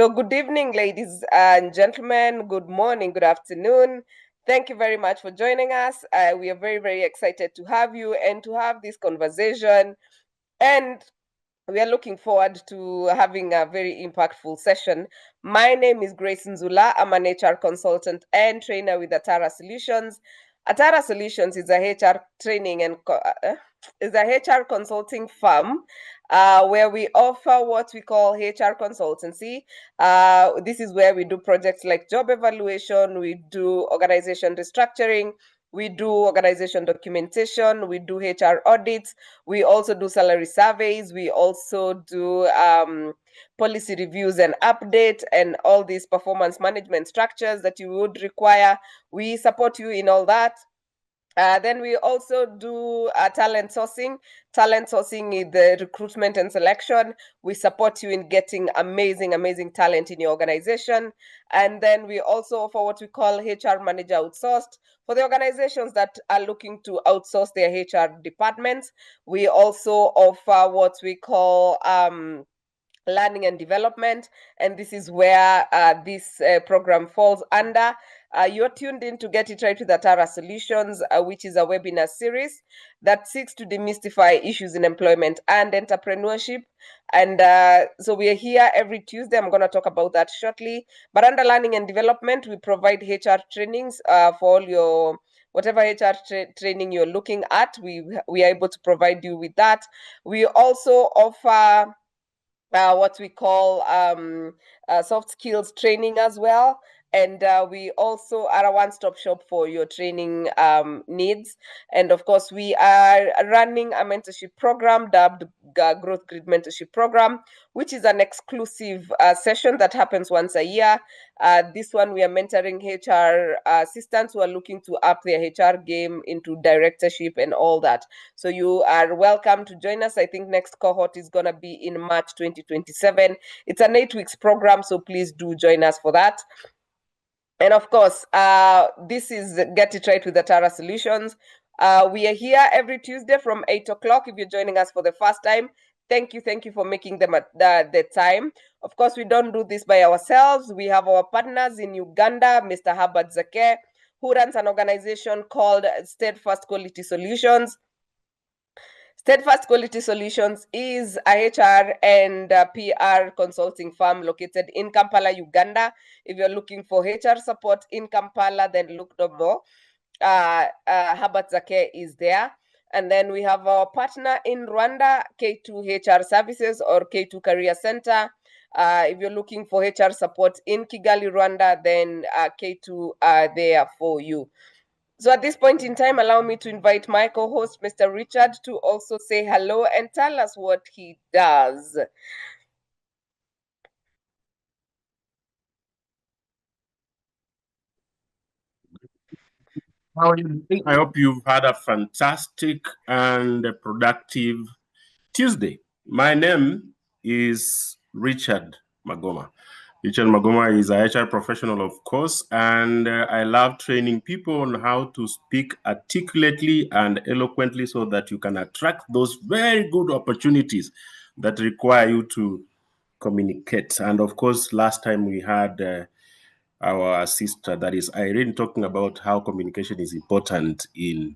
So good evening, ladies and gentlemen. Good morning, good afternoon. Thank you very much for joining us. We are very, very excited to have you and to have this conversation. And we are looking forward to having a very impactful session. My name is Grace Nzula. I'm an HR consultant and trainer with Atara Solutions. Atara Solutions is a HR training and is a HR consulting firm where we offer what we call HR consultancy. This is where we do projects like job evaluation, we do organization restructuring, we do organization documentation, we do HR audits, we also do salary surveys, we also do policy reviews and update and all these performance management structures that you would require. We support you in all that. Then we also do talent sourcing. Talent sourcing is the recruitment and selection. We support you in getting amazing, amazing talent in your organization. And then we also offer what we call HR manager outsourced. For the organizations that are looking to outsource their HR departments, we also offer what we call learning and development, and this is where this program falls under. You're tuned in to Get It Right with Atara Solutions, which is a webinar series that seeks to demystify issues in employment and entrepreneurship. And so we are here every Tuesday. I'm going to talk about that shortly. But under learning and development, we provide HR trainings for all your whatever HR training you're looking at. We are able to provide you with that. We also offer what we call soft skills training as well. And we also are a one-stop shop for your training needs. And of course, we are running a mentorship program dubbed Growth Grid Mentorship Program, which is an exclusive session that happens once a year. This one, we are mentoring HR assistants who are looking to up their HR game into directorship and all that. So you are welcome to join us. I think next cohort is going to be in March 2027. It's an 8 weeks program, so please do join us for that. And of course, this is Get It Right with Atara Solutions. We are here every Tuesday from 8 o'clock. If you're joining us for the first time, thank you for making them at the time. Of course, we don't do this by ourselves. We have our partners in Uganda, Mr. Herbert Zake, who runs an organization called Steadfast Quality Solutions. Steadfast Quality Solutions is a HR and PR consulting firm located in Kampala, Uganda. If you're looking for HR support in Kampala, then look no more. Herbert Zake is there. And then we have our partner in Rwanda, K2 HR Services or K2 Career Center. If you're looking for HR support in Kigali, Rwanda, then K2 are there for you. So at this point in time, allow me to invite my co-host, Mr. Richard, to also say hello and tell us what he does. How are you doing? I hope you've had a fantastic and productive Tuesday. My name is Richard Magoma. Richard Magoma is a HR professional, of course, and I love training people on how to speak articulately and eloquently so that you can attract those very good opportunities that require you to communicate. And of course, last time we had our sister, that is Irene, talking about how communication is important in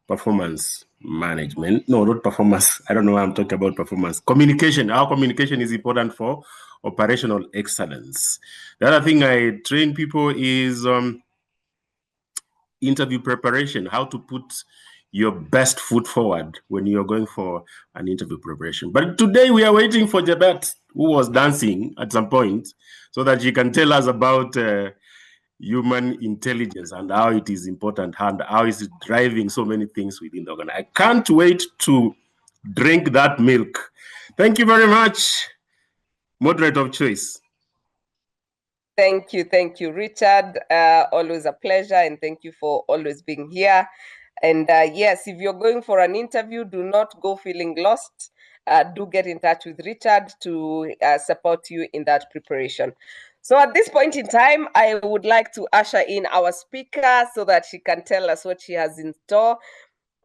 performance management. No, not performance. I don't know why I'm talking about performance. Communication. How communication is important for operational excellence. The other thing I train people is interview preparation, how to put your best foot forward when you're going for an interview preparation. But today we are waiting for Jabet, who was dancing at some point, so that she can tell us about human intelligence and how it is important and how is it driving so many things within the organization. I can't wait to drink that milk. Thank you very much, moderator of choice. Thank you, Richard. Always a pleasure, and thank you for always being here. And yes, if you're going for an interview, do not go feeling lost. Do get in touch with Richard to support you in that preparation. So at this point in time, I would like to usher in our speaker so that she can tell us what she has in store.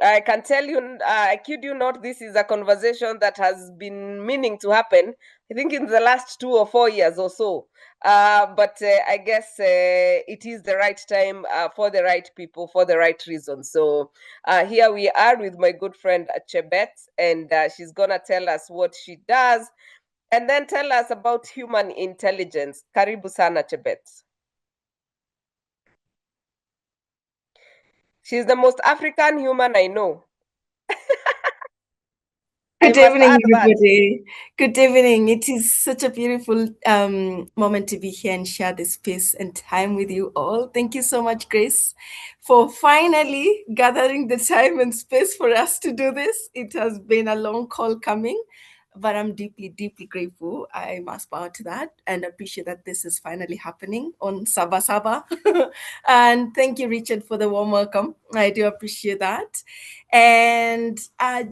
I can tell you, I kid you not, this is a conversation that has been meaning to happen, I think, in the last 2 or 4 years or so. But I guess it is the right time for the right people, for the right reason. So here we are with my good friend Chebet, and she's going to tell us what she does and then tell us about human intelligence. Karibu sana, Chebet. She's the most African human I know. I Good must evening, add that. everybody. Good evening. It is such a beautiful moment to be here and share this space and time with you all. Thank you so much, Grace, for finally gathering the time and space for us to do this. It has been a long call coming, but I'm deeply, deeply grateful. I must bow to that and appreciate that this is finally happening on Saba Saba. And thank you, Richard, for the warm welcome. I do appreciate that. And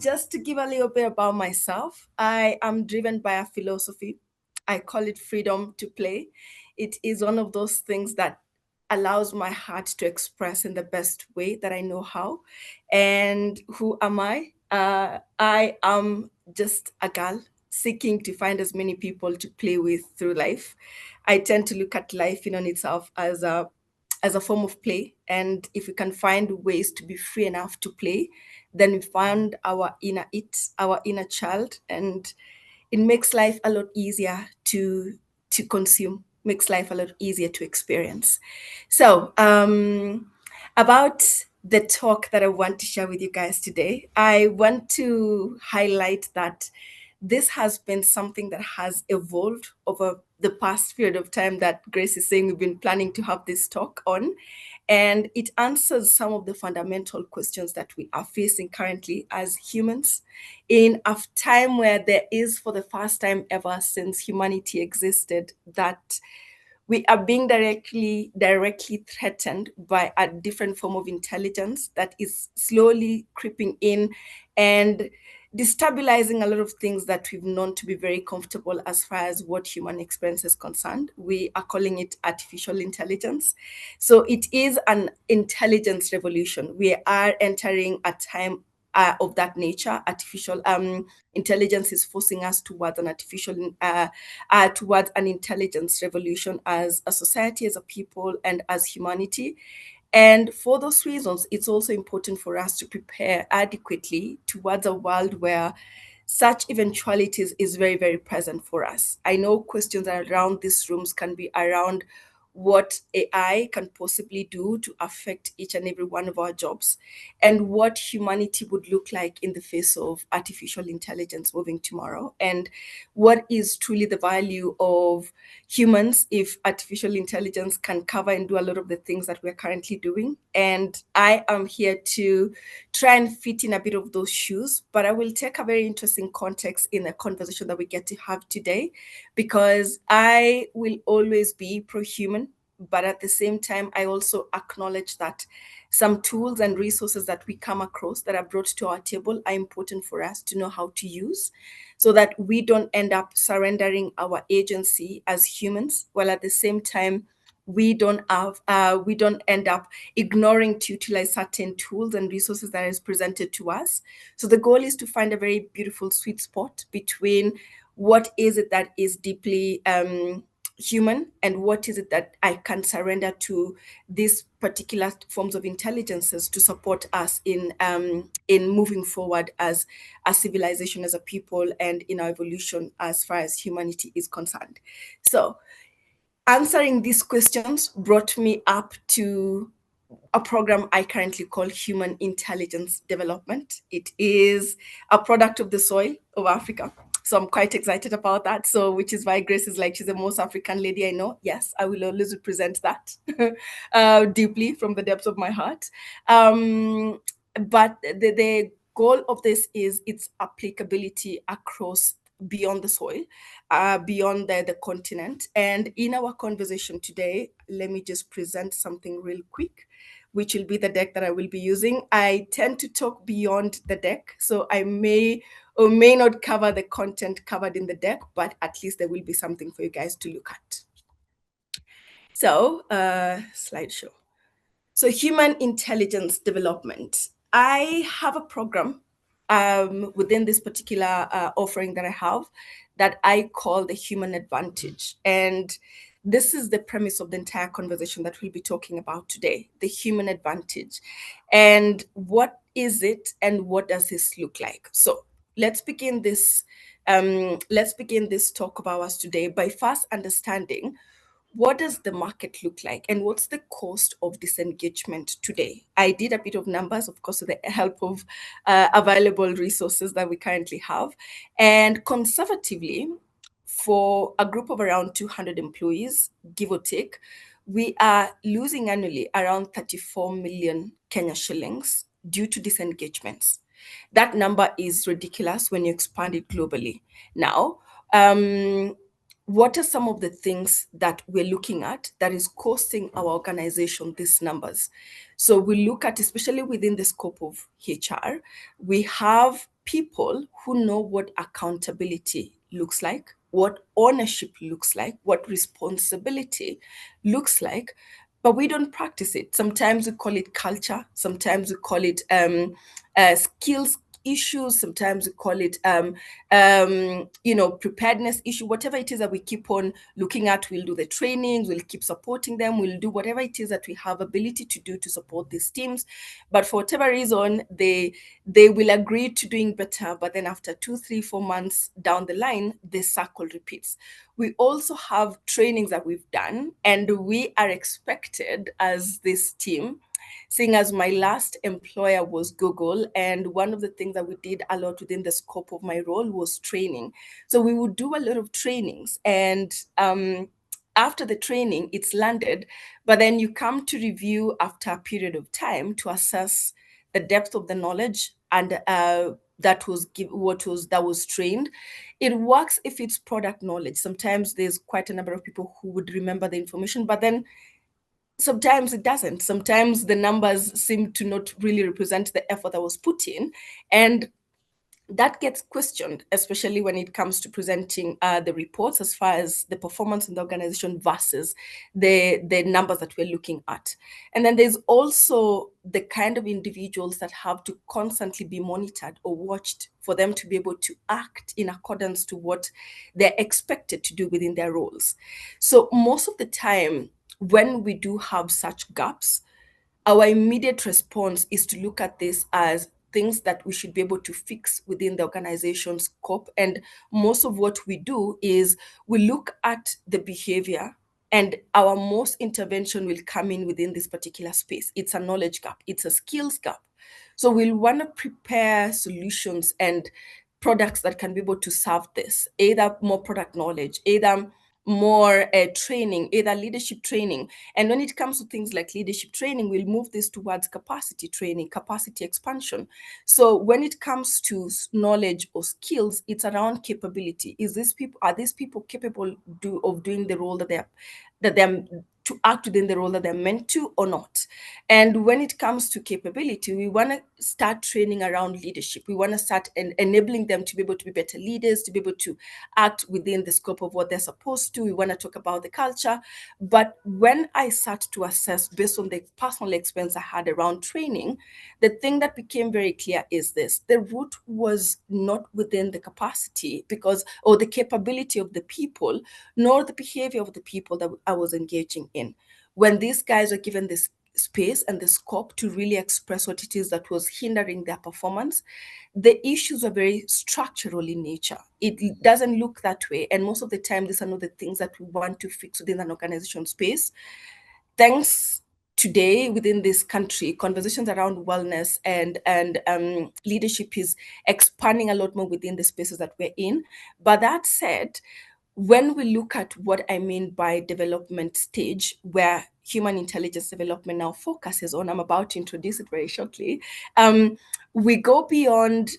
just to give a little bit about myself, I am driven by a philosophy. I call it freedom to play. It is one of those things that allows my heart to express in the best way that I know how. And who am I? I am just a girl seeking to find as many people to play with through life. I tend to look at life in on itself as a form of play. And if we can find ways to be free enough to play, then we find our inner our inner child, and it makes life a lot easier to consume, makes life a lot easier to experience. So, about the talk that I want to share with you guys today, I want to highlight that this has been something that has evolved over the past period of time that Grace is saying we've been planning to have this talk on. And it answers some of the fundamental questions that we are facing currently as humans in a time where there is, for the first time ever since humanity existed, that we are being directly threatened by a different form of intelligence that is slowly creeping in and destabilizing a lot of things that we've known to be very comfortable as far as what human experience is concerned. We are calling it artificial intelligence. So it is an intelligence revolution. We are entering a time of that nature. Artificial intelligence is forcing us towards an intelligence revolution as a society, as a people, and as humanity. And for those reasons, it's also important for us to prepare adequately towards a world where such eventualities is very, very present for us. I know questions around these rooms can be around what AI can possibly do to affect each and every one of our jobs, and what humanity would look like in the face of artificial intelligence moving tomorrow, and what is truly the value of humans if artificial intelligence can cover and do a lot of the things that we're currently doing. And I am here to try and fit in a bit of those shoes, but I will take a very interesting context in the conversation that we get to have today, because I will always be pro-human, but at the same time, I also acknowledge that some tools and resources that we come across that are brought to our table are important for us to know how to use, so that we don't end up surrendering our agency as humans, while at the same time we don't end up ignoring to utilize certain tools and resources that is presented to us. So the goal is to find a very beautiful sweet spot between what is it that is deeply human, and what is it that I can surrender to these particular forms of intelligences to support us in moving forward as a civilization, as a people, and in our evolution as far as humanity is concerned. So answering these questions brought me up to a program I currently call Human Intelligence Development. It is a product of the soil of Africa. So I'm quite excited about that. So, which is why Grace is like, she's the most African lady I know. Yes, I will always represent that deeply from the depths of my heart. But the goal of this is its applicability across beyond the soil, beyond the continent. And in our conversation today, let me just present something real quick, which will be the deck that I will be using. I tend to talk beyond the deck, so I may or may not cover the content covered in the deck, but at least there will be something for you guys to look at. So, slideshow. So human intelligence development. I have a program within this particular offering that I have that I call the human advantage. And this is the premise of the entire conversation that we'll be talking about today, the human advantage. And what is it and what does this look like? So let's begin this talk of ours today by first understanding what does the market look like and what's the cost of disengagement today. I did a bit of numbers, of course, with the help of available resources that we currently have. And conservatively, for a group of around 200 employees, give or take, we are losing annually around 34 million Kenya shillings due to disengagements. That number is ridiculous when you expand it globally. Now, what are some of the things that we're looking at that is costing our organization these numbers? So we look at, especially within the scope of HR, we have people who know what accountability looks like, what ownership looks like, what responsibility looks like, but we don't practice it. Sometimes we call it culture, sometimes we call it skills issues, sometimes we call it preparedness issue. Whatever it is that we keep on looking at, we'll do the trainings, we'll keep supporting them, we'll do whatever it is that we have ability to do to support these teams. But for whatever reason, they will agree to doing better, but then after 2, 3, 4 months down the line, the cycle repeats. We also have trainings that we've done, and we are expected as this team, seeing as my last employer was Google, and one of the things that we did a lot within the scope of my role was training. So we would do a lot of trainings, and after the training, it's landed, but then you come to review after a period of time to assess the depth of the knowledge and that was trained. It works if it's product knowledge. Sometimes there's quite a number of people who would remember the information, but then sometimes it doesn't. Sometimes the numbers seem to not really represent the effort that was put in, and that gets questioned, especially when it comes to presenting the reports as far as the performance in the organization versus the numbers that we're looking at. And then there's also the kind of individuals that have to constantly be monitored or watched for them to be able to act in accordance to what they're expected to do within their roles. So most of the time, when we do have such gaps, our immediate response is to look at this as things that we should be able to fix within the organization's scope. And most of what we do is we look at the behavior, and our most intervention will come in within this particular space. It's a knowledge gap, it's a skills gap. So we'll want to prepare solutions and products that can be able to serve this, either more product knowledge, either more training, either leadership training. And when it comes to things like leadership training, we'll move this towards capacity training, capacity expansion. So when it comes to knowledge or skills, it's around capability. Are these people capable of doing the role that they're to act within the role that they're meant to or not? And when it comes to capability, we want to start training around leadership. We want to start enabling them to be able to be better leaders, to be able to act within the scope of what they're supposed to. We want to talk about the culture. But when I start to assess based on the personal experience I had around training, the thing that became very clear is this: the root was not within the capacity or the capability of the people, nor the behavior of the people that I was engaging in. When these guys were given this space and the scope to really express what it is that was hindering their performance, the issues are very structural in nature. It doesn't look that way. And most of the time, these are not the things that we want to fix within an organization space. Thanks today within this country, conversations around wellness and leadership is expanding a lot more within the spaces that we're in. But that said, when we look at what I mean by development stage, where human intelligence development now focuses on, I'm about to introduce it very shortly, we go beyond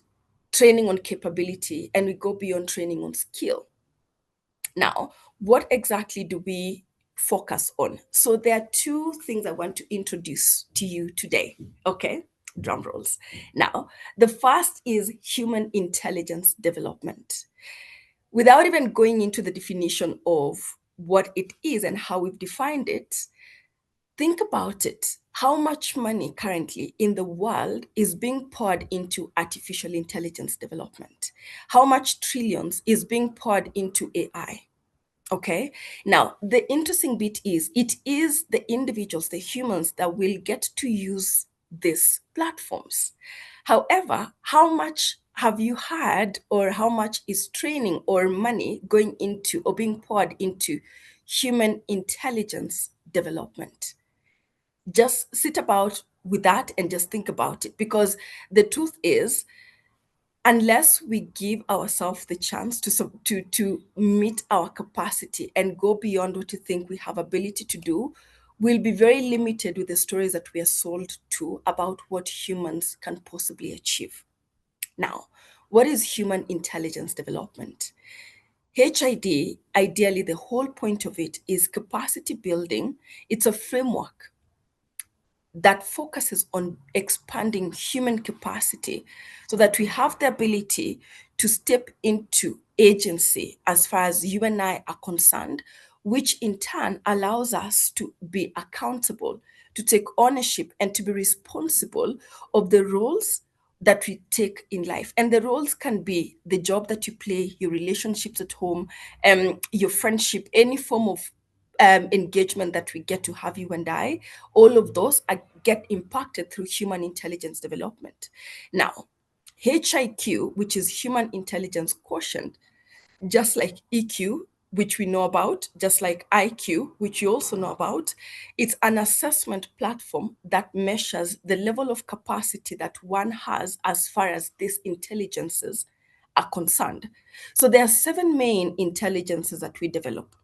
training on capability and we go beyond training on skill. Now, what exactly do we focus on? So there are two things I want to introduce to you today. Okay, drum rolls. Now, the first is human intelligence development. Without even going into the definition of what it is and how we've defined it, think about it. how much money currently in the world is being poured into artificial intelligence development? How much trillions is being poured into AI? Okay. Now, the interesting bit is it is the individuals, the humans that will get to use these platforms. However, how much have you had, or how much is training or money going into or being poured into human intelligence development? Just sit about with that and just think about it, because the truth is, unless we give ourselves the chance to meet our capacity and go beyond what you think we have ability to do, we'll be very limited with the stories that we are sold to about what humans can possibly achieve. Now, what is human intelligence development? HID, ideally, the whole point of it is capacity building. It's a framework that focuses on expanding human capacity so that we have the ability to step into agency as far as you and I are concerned, which in turn allows us to be accountable, to take ownership, and to be responsible of the roles that we take in life. And the roles can be the job that you play, your relationships at home, your friendship, any form of engagement that we get to have, you and I. All of those get impacted through human intelligence development. Now, HIQ, which is human intelligence quotient, just like EQ, which we know about, just like IQ, which you also know about, it's an assessment platform that measures the level of capacity that one has as far as these intelligences are concerned. So there are 7 main intelligences that we develop.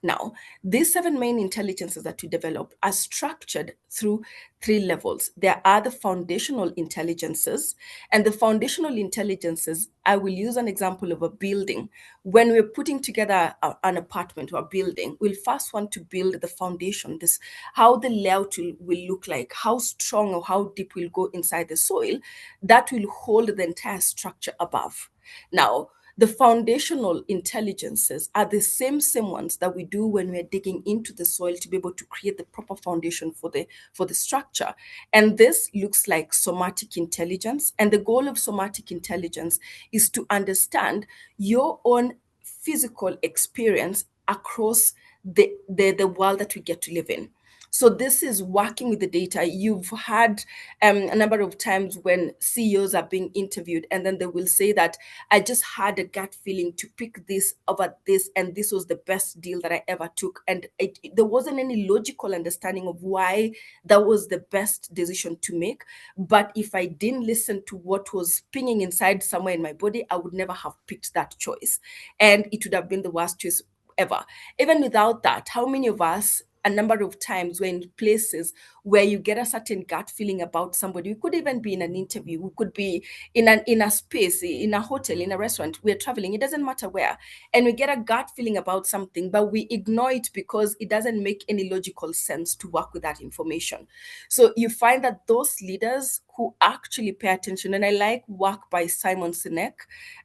Now, these 7 main intelligences that we develop are structured through 3 levels. There are the foundational intelligences, and the foundational intelligences, I will use an example of a building. When we're putting together an apartment or a building, we'll first want to build the foundation, this how the layout will look like, how strong or how deep will go inside the soil, that will hold the entire structure above. Now, the foundational intelligences are the same ones that we do when we're digging into the soil to be able to create the proper foundation for the structure. And this looks like somatic intelligence. And the goal of somatic intelligence is to understand your own physical experience across the world that we get to live in. So this is working with the data. You've had a number of times when CEOs are being interviewed, and then they will say that I just had a gut feeling to pick this over this, and this was the best deal that I ever took. And there wasn't any logical understanding of why that was the best decision to make. But if I didn't listen to what was pinging inside somewhere in my body, I would never have picked that choice. And it would have been the worst choice ever. Even without that, how many of us a number of times we're in places where you get a certain gut feeling about somebody? We could even be in an interview, we could be in a space, in a hotel, in a restaurant, we're traveling, it doesn't matter where, and we get a gut feeling about something, but we ignore it because it doesn't make any logical sense to work with that information. So you find that those leaders who actually pay attention, and I like work by Simon Sinek,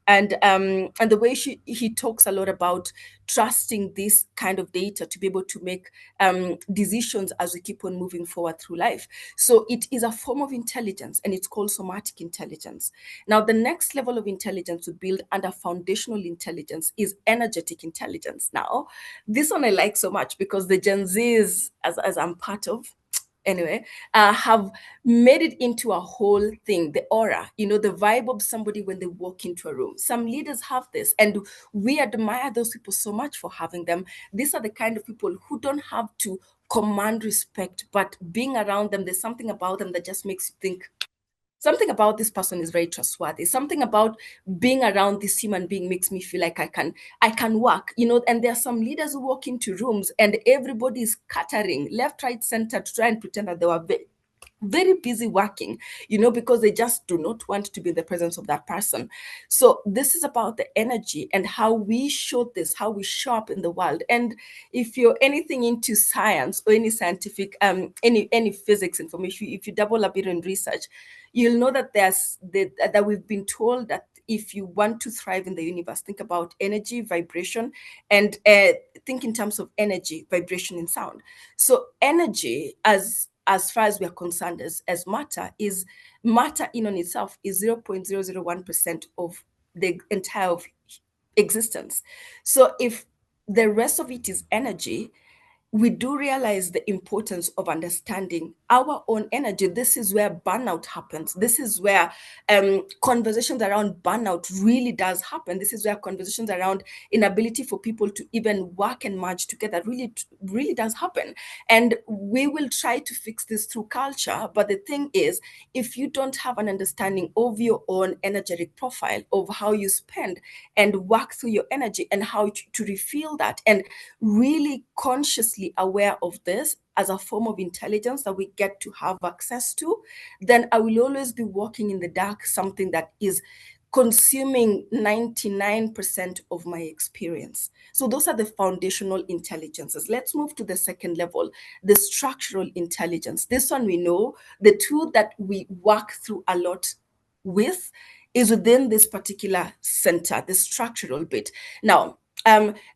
and the way he talks a lot about trusting this kind of data to be able to make decisions as we keep on moving forward through life. So it is a form of intelligence, and it's called somatic intelligence. Now, the next level of intelligence we build under foundational intelligence is energetic intelligence. Now, this one I like so much because the Gen Zs, as I'm part of, anyway, have made it into a whole thing. The aura, the vibe of somebody when they walk into a room. Some leaders have this, and we admire those people so much for having them. These are the kind of people who don't have to command respect, but being around them, there's something about them that just makes you think, something about this person is very trustworthy. Something about being around this human being makes me feel like I can work, and there are some leaders who walk into rooms and everybody is scattering left, right, center to try and pretend that they were very busy working, because they just do not want to be in the presence of that person. So this is about the energy and how we show this, how we show up in the world. And if you're anything into science or any scientific, any physics information, if you double a bit in research, you'll know that that we've been told that if you want to thrive in the universe, think about energy, vibration, and think in terms of energy, vibration, and sound. So energy, as as far as we are concerned as matter, is matter in on itself is 0.001% of the entire of existence. So if the rest of it is energy, we do realize the importance of understanding our own energy. This is where burnout happens. This is where conversations around burnout really does happen. This is where conversations around inability for people to even work and merge together really does happen. And we will try to fix this through culture. But the thing is, if you don't have an understanding of your own energetic profile, of how you spend and work through your energy and how to refill that, and really consciously aware of this as a form of intelligence that we get to have access to, then I will always be walking in the dark, something that is consuming 99% of my experience. So those are the foundational intelligences. Let's move to the second level, the structural intelligence. This one we know, the tool that we work through a lot with is within this particular center, the structural bit. Now,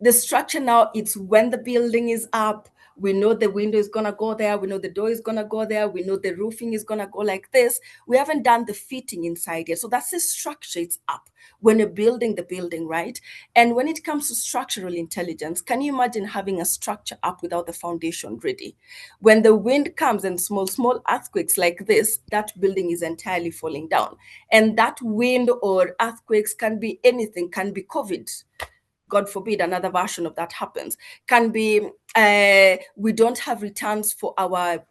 the structure now, it's when the building is up, we know the window is going to go there, we know the door is going to go there, we know the roofing is going to go like this. We haven't done the fitting inside yet. So that's the structure, it's up when you're building the building, right? And when it comes to structural intelligence, can you imagine having a structure up without the foundation ready? When the wind comes and small earthquakes like this, that building is entirely falling down. And that wind or earthquakes can be anything, can be COVID, God forbid another version of that happens, can be we don't have returns for our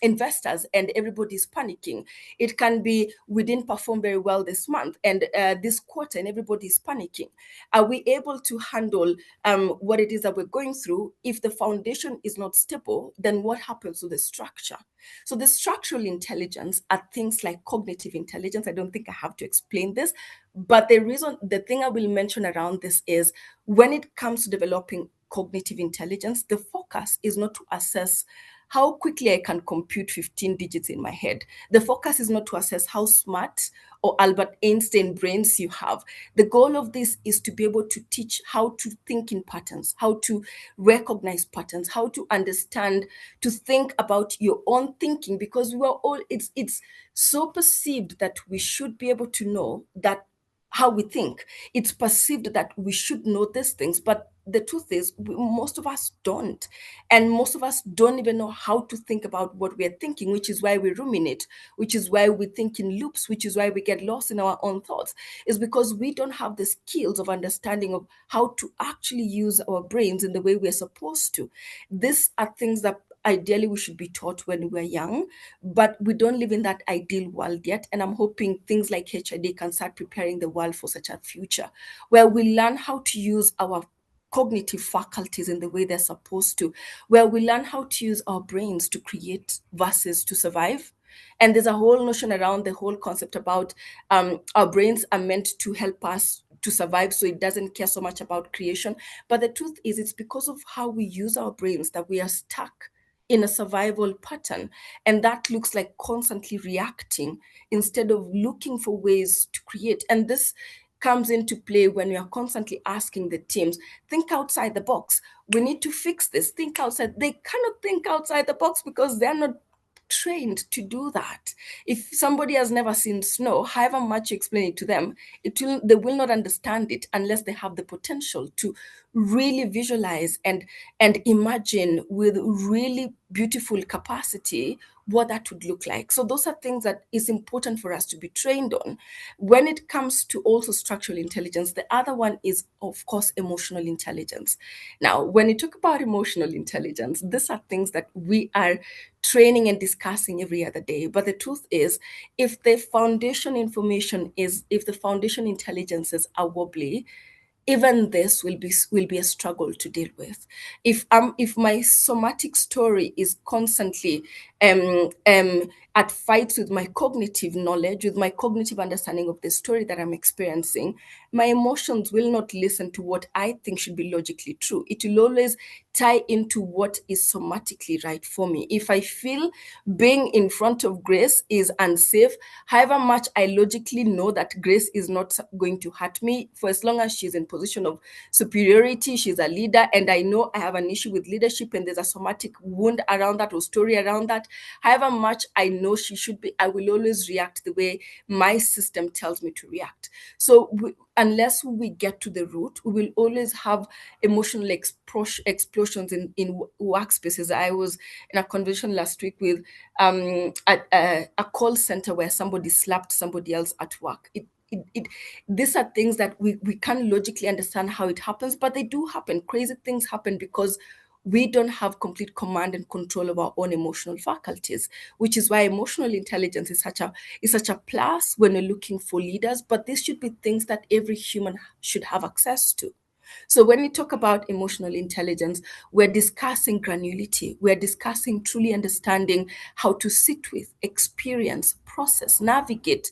investors and everybody's panicking. It can be we didn't perform very well this month and this quarter and everybody's panicking. Are we able to handle what it is that we're going through? If the foundation is not stable, then what happens to the structure? So the structural intelligence are things like cognitive intelligence. I don't think I have to explain this, but the thing I will mention around this is when it comes to developing cognitive intelligence, the focus is not to assess how quickly I can compute 15 digits in my head. The focus is not to assess how smart or Albert Einstein brains you have. The goal of this is to be able to teach how to think in patterns, how to recognize patterns, how to understand, to think about your own thinking, because we're all, it's so perceived that we should be able to know that how we think. It's perceived that we should know these things, but the truth is most of us don't, and most of us don't even know how to think about what we are thinking, which is why we ruminate, which is why we think in loops, which is why we get lost in our own thoughts, is because we don't have the skills of understanding of how to actually use our brains in the way we're supposed to. These are things that ideally we should be taught when we're young, but we don't live in that ideal world yet. And I'm hoping things like HID can start preparing the world for such a future where we learn how to use our cognitive faculties in the way they're supposed to, where we learn how to use our brains to create versus to survive. And there's a whole notion around the whole concept about our brains are meant to help us to survive, so it doesn't care so much about creation. But the truth is, it's because of how we use our brains that we are stuck in a survival pattern. And that looks like constantly reacting instead of looking for ways to create. And this comes into play when we are constantly asking the teams, think outside the box. We need to fix this. Think outside. They cannot think outside the box because they're not trained to do that. If somebody has never seen snow, however much you explain it to them, they will not understand it unless they have the potential to really visualize and imagine with really beautiful capacity what that would look like. So those are things that is important for us to be trained on. When it comes to also structural intelligence, the other one is, of course, emotional intelligence. Now, when you talk about emotional intelligence, these are things that we are training and discussing every other day. But the truth is, if the foundation intelligences are wobbly, even this will be a struggle to deal with. If my somatic story is constantly at fights with my cognitive knowledge, with my cognitive understanding of the story that I'm experiencing, my emotions will not listen to what I think should be logically true. It will always tie into what is somatically right for me. If I feel being in front of Grace is unsafe, however much I logically know that Grace is not going to hurt me, for as long as she's in position of superiority, she's a leader, and I know I have an issue with leadership and there's a somatic wound around that or story around that, however much I know she should be, I will always react the way my system tells me to react. So unless we get to the root, we will always have emotional explosions in workspaces. I was in a conversation last week with a call center where somebody slapped somebody else at work. These are things that we can't logically understand how it happens, but they do happen. Crazy things happen because we don't have complete command and control of our own emotional faculties, which is why emotional intelligence is such a plus when you're looking for leaders. But these should be things that every human should have access to. So when we talk about emotional intelligence, we're discussing granularity. We're discussing truly understanding how to sit with, experience, process, navigate,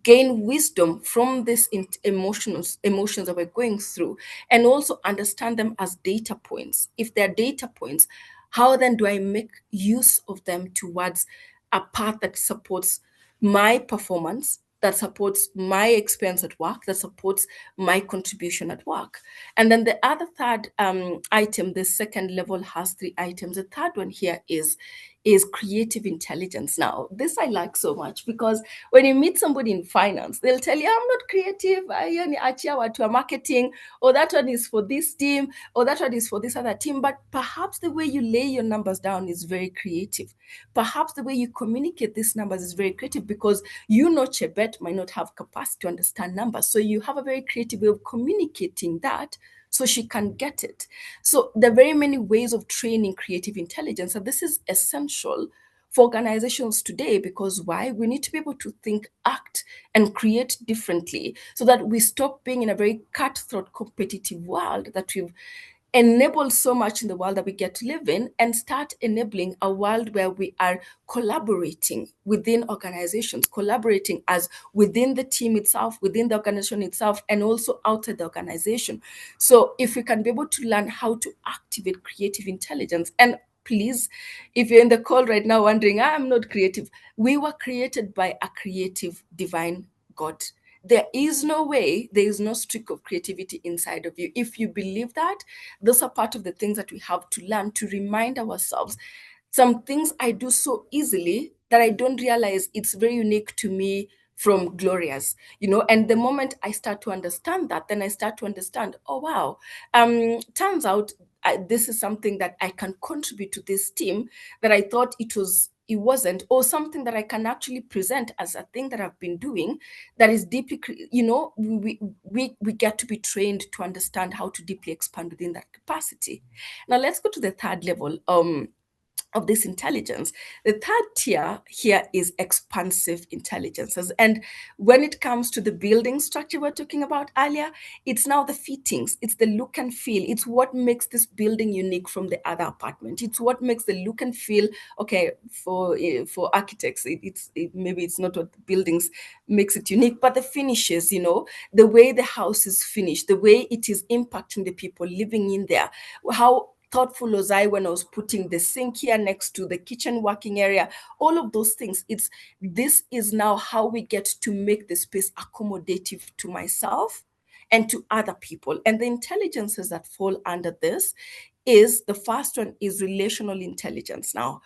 gain wisdom from these emotions that we're going through, and also understand them as data points. If they're data points, how then do I make use of them towards a path that supports my performance, that supports my experience at work, that supports my contribution at work? And then the other third item, the second level has three items. The third one here is creative intelligence. Now, this I like so much because when you meet somebody in finance, they'll tell you, I'm not creative. I ni achia watu wa marketing, or that one is for this team, or that one is for this other team. But perhaps the way you lay your numbers down is very creative. Perhaps the way you communicate these numbers is very creative because you know Chebet might not have capacity to understand numbers. So you have a very creative way of communicating that so she can get it. So there are very many ways of training creative intelligence, and this is essential for organizations today because why? We need to be able to think, act, and create differently so that we stop being in a very cutthroat competitive world that we've enabled so much in the world that we get to live in, and start enabling a world where we are collaborating within organizations, collaborating as within the team itself, within the organization itself, and also outside the organization. So if we can be able to learn how to activate creative intelligence, and please, if you're in the call right now wondering, I'm not creative, we were created by a creative divine God. There is no way, there is no streak of creativity inside of you. If you believe that, those are part of the things that we have to learn to remind ourselves. Some things I do so easily that I don't realize it's very unique to me from Gloria's, and the moment I start to understand that, then I start to understand, oh wow, turns out this is something that I can contribute to this team that I thought it wasn't, or something that I can actually present as a thing that I've been doing that is deeply, we get to be trained to understand how to deeply expand within that capacity. Now let's go to the third level of this intelligence. The third tier here is expansive intelligences. And when it comes to the building structure we are talking about earlier, it's now the fittings, it's the look and feel. It's what makes this building unique from the other apartment. It's what makes the look and feel, okay, for architects, maybe it's not what the buildings makes it unique, but the finishes, the way the house is finished, the way it is impacting the people living in there, how thoughtful was I when I was putting the sink here next to the kitchen working area, all of those things. This is now how we get to make the space accommodative to myself and to other people. And the intelligences that fall under this is, the first one is relational intelligence. Now,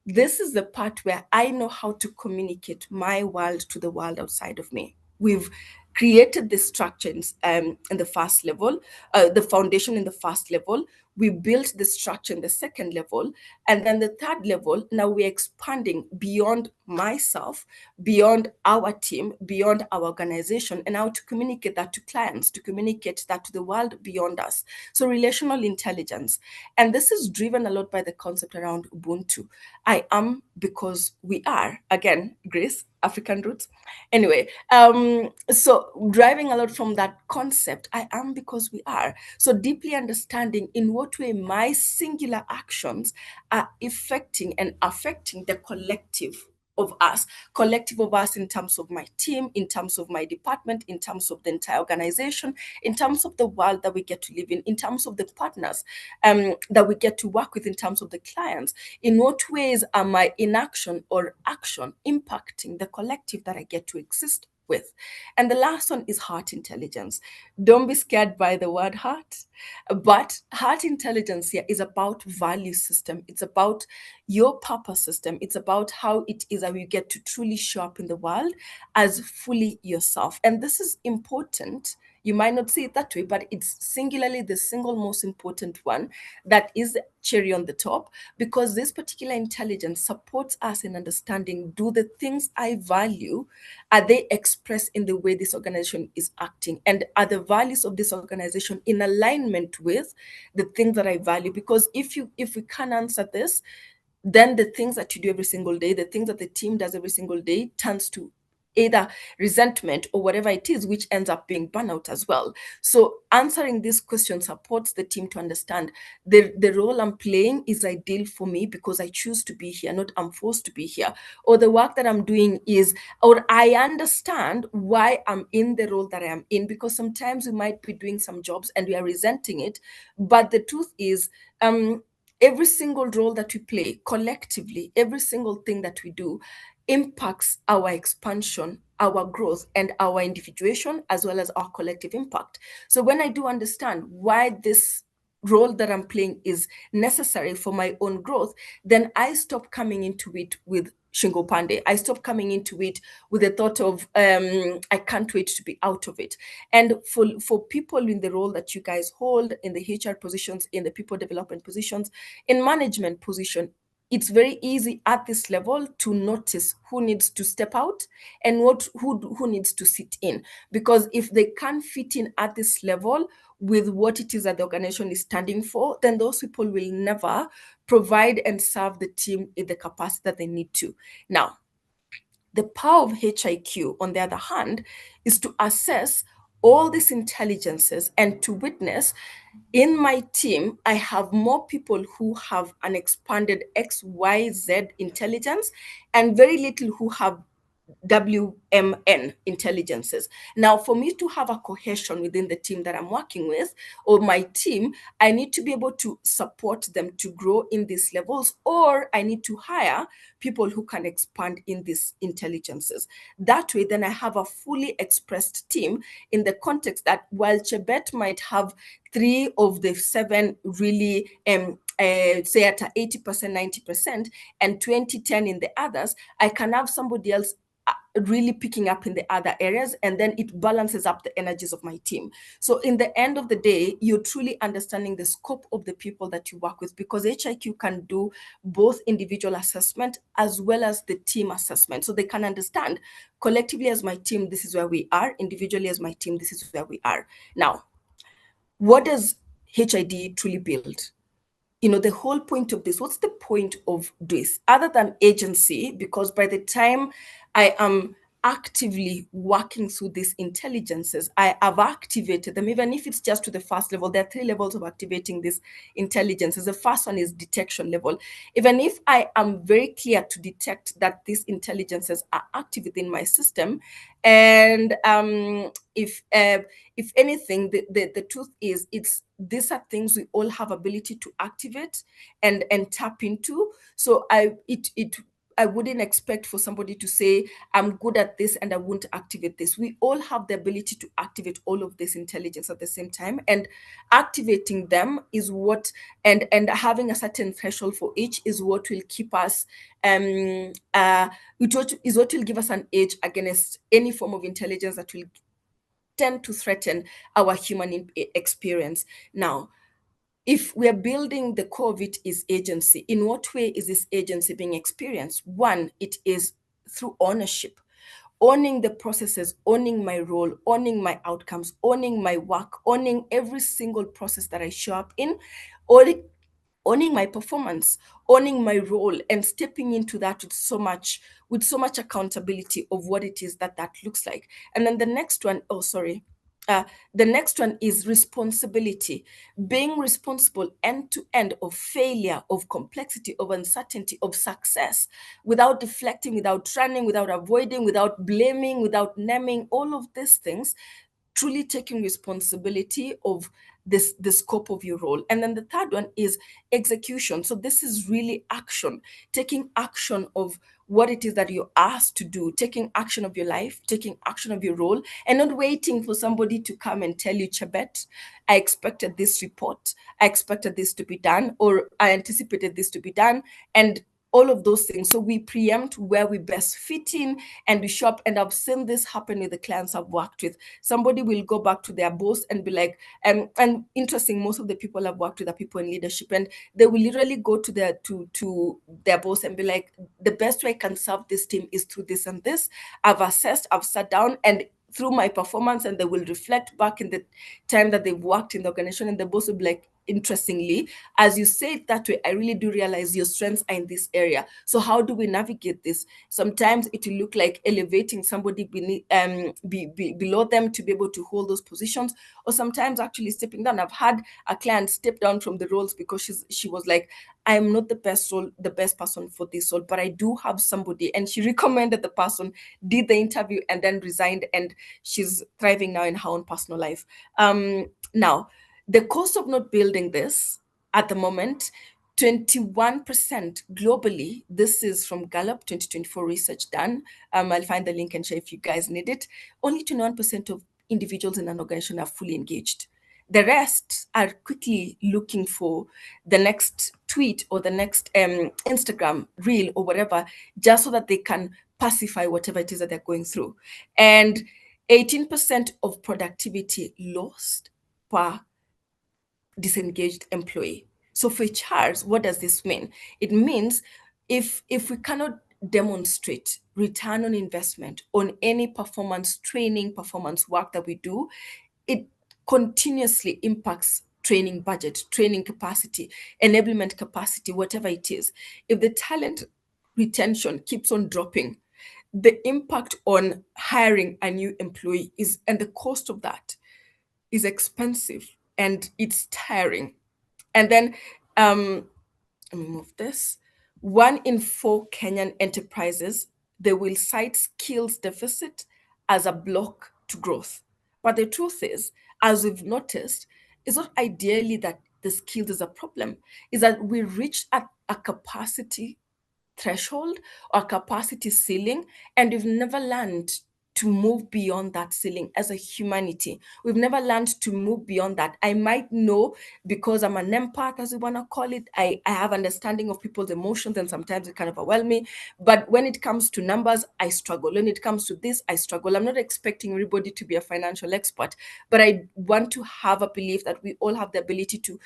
this is the part where I know how to communicate my world to the world outside of me. We've created the structures in the first level, the foundation in the first level. We built the structure in the second level. And then the third level, now we're expanding beyond myself, beyond our team, beyond our organization, and how to communicate that to clients, to communicate that to the world beyond us. So relational intelligence. And this is driven a lot by the concept around Ubuntu. I am because we are. Again, Grace, African roots. Anyway, so driving a lot from that concept, I am because we are. So deeply understanding in what way my singular actions are affecting the collective of us, collective of us in terms of my team, in terms of my department, in terms of the entire organization, in terms of the world that we get to live in terms of the partners that we get to work with, in terms of the clients. In what ways are my inaction or action impacting the collective that I get to exist with? And the last one is heart intelligence. Don't be scared by the word heart, but heart intelligence here is about value system. It's about your purpose system. It's about how it is that you get to truly show up in the world as fully yourself. And this is important. You might not see it that way, but it's singularly the single most important one that is the cherry on the top, because this particular intelligence supports us in understanding, do the things I value, are they expressed in the way this organization is acting? And are the values of this organization in alignment with the things that I value? Because if we can't answer this, then the things that you do every single day, the things that the team does every single day, turns to either resentment or whatever it is, which ends up being burnout as well. So answering this question supports the team to understand the role I'm playing is ideal for me because I choose to be here, not I'm forced to be here. Or the work that I'm doing is, or I understand why I'm in the role that I am in, because sometimes we might be doing some jobs and we are resenting it. But the truth is, every single role that we play collectively, every single thing that we do impacts our expansion, our growth, and our individuation, as well as our collective impact. So when I do understand why this role that I'm playing is necessary for my own growth, then I stop coming into it with Shingo Pande. I stop coming into it with the thought of I can't wait to be out of it. And for people in the role that you guys hold, in the HR positions, in the people development positions, in management position, it's very easy at this level to notice who needs to step out and who needs to sit in. Because if they can't fit in at this level with what it is that the organization is standing for, then those people will never provide and serve the team in the capacity that they need to. Now, the power of HIQ, on the other hand, is to assess all these intelligences and to witness in my team, I have more people who have an expanded XYZ intelligence and very little who have WMN intelligences. Now, for me to have a cohesion within the team that I'm working with or my team, I need to be able to support them to grow in these levels, or I need to hire people who can expand in these intelligences. That way, then I have a fully expressed team in the context that while Chebet might have 3 of the 7 really say at 80%, 90%, and 20-10 in the others, I can have somebody else really picking up in the other areas, and then it balances up the energies of my team. So in the end of the day, you're truly understanding the scope of the people that you work with, because HIQ can do both individual assessment as well as the team assessment. So they can understand collectively as my team, this is where we are, individually as my team, this is where we are. Now, what does HID truly build? The whole point of this, what's the point of this other than agency? Because by the time I am actively working through these intelligences, I have activated them. Even if it's just to the first level, there are 3 levels of activating these intelligences. The first one is detection level. Even if I am very clear to detect that these intelligences are active within my system, and if anything, the truth is, these are things we all have ability to activate and tap into. So I wouldn't expect for somebody to say, I'm good at this and I won't activate this. We all have the ability to activate all of this intelligence at the same time, and activating them is what, and having a certain threshold for each is what will keep us, is what will give us an edge against any form of intelligence that will tend to threaten our human experience. Now, if we're building the core of it is agency, in what way is this agency being experienced? One, it is through ownership, owning the processes, owning my role, owning my outcomes, owning my work, owning every single process that I show up in, owning my performance, owning my role, and stepping into that with so much accountability of what it is that looks like. And then the next one, oh sorry, The next one is responsibility. Being responsible end to end of failure, of complexity, of uncertainty, of success, without deflecting, without running, without avoiding, without blaming, without naming, all of these things, truly taking responsibility of this the scope of your role. And then the third one is execution. So this is really action, taking action of what it is that you're asked to do, taking action of your life, taking action of your role, and not waiting for somebody to come and tell you, Chabet, I expected this report, I expected this to be done, or I anticipated this to be done, and all of those things. So we preempt where we best fit in and we shop. And I've seen this happen with the clients I've worked with. Somebody will go back to their boss and be like, and interesting, most of the people I've worked with are people in leadership, and they will literally go to their boss and be like, the best way I can serve this team is through this and this. I've assessed, I've sat down, and through my performance, and they will reflect back in the time that they've worked in the organization, and the boss will be like, interestingly, as you say it that way, I really do realize your strengths are in this area. So how do we navigate this? Sometimes it will look like elevating somebody beneath, below them to be able to hold those positions, or sometimes actually stepping down. I've had a client step down from the roles because she was like, I am not the best person for this role, but I do have somebody. And she recommended the person, did the interview, and then resigned. And she's thriving now in her own personal life. Now, the cost of not building this at the moment, 21% globally. This is from Gallup 2024 research done. I'll find the link and share if you guys need it. Only 21% of individuals in an organization are fully engaged. The rest are quickly looking for the next tweet or the next Instagram reel or whatever, just so that they can pacify whatever it is that they're going through. And 18% of productivity lost per disengaged employee. So for HRs, what does this mean? It means if we cannot demonstrate return on investment on any performance training, performance work that we do, it continuously impacts training budget, training capacity, enablement capacity, whatever it is. If the talent retention keeps on dropping, the impact on hiring a new employee is, and the cost of that is expensive and it's tiring. And then let me move this. 1 in 4 Kenyan enterprises, they will cite skills deficit as a block to growth. But the truth is, as we've noticed, it's not ideally that the skills is a problem, is that we reach at a capacity threshold or capacity ceiling, and we've never learned to move beyond that ceiling as a humanity. We've never learned to move beyond that. I might know, because I'm an empath, as we want to call it, I have understanding of people's emotions, and sometimes it can overwhelm me. But when it comes to numbers, I struggle. When it comes to this, I struggle. I'm not expecting everybody to be a financial expert, but I want to have a belief that we all have the ability to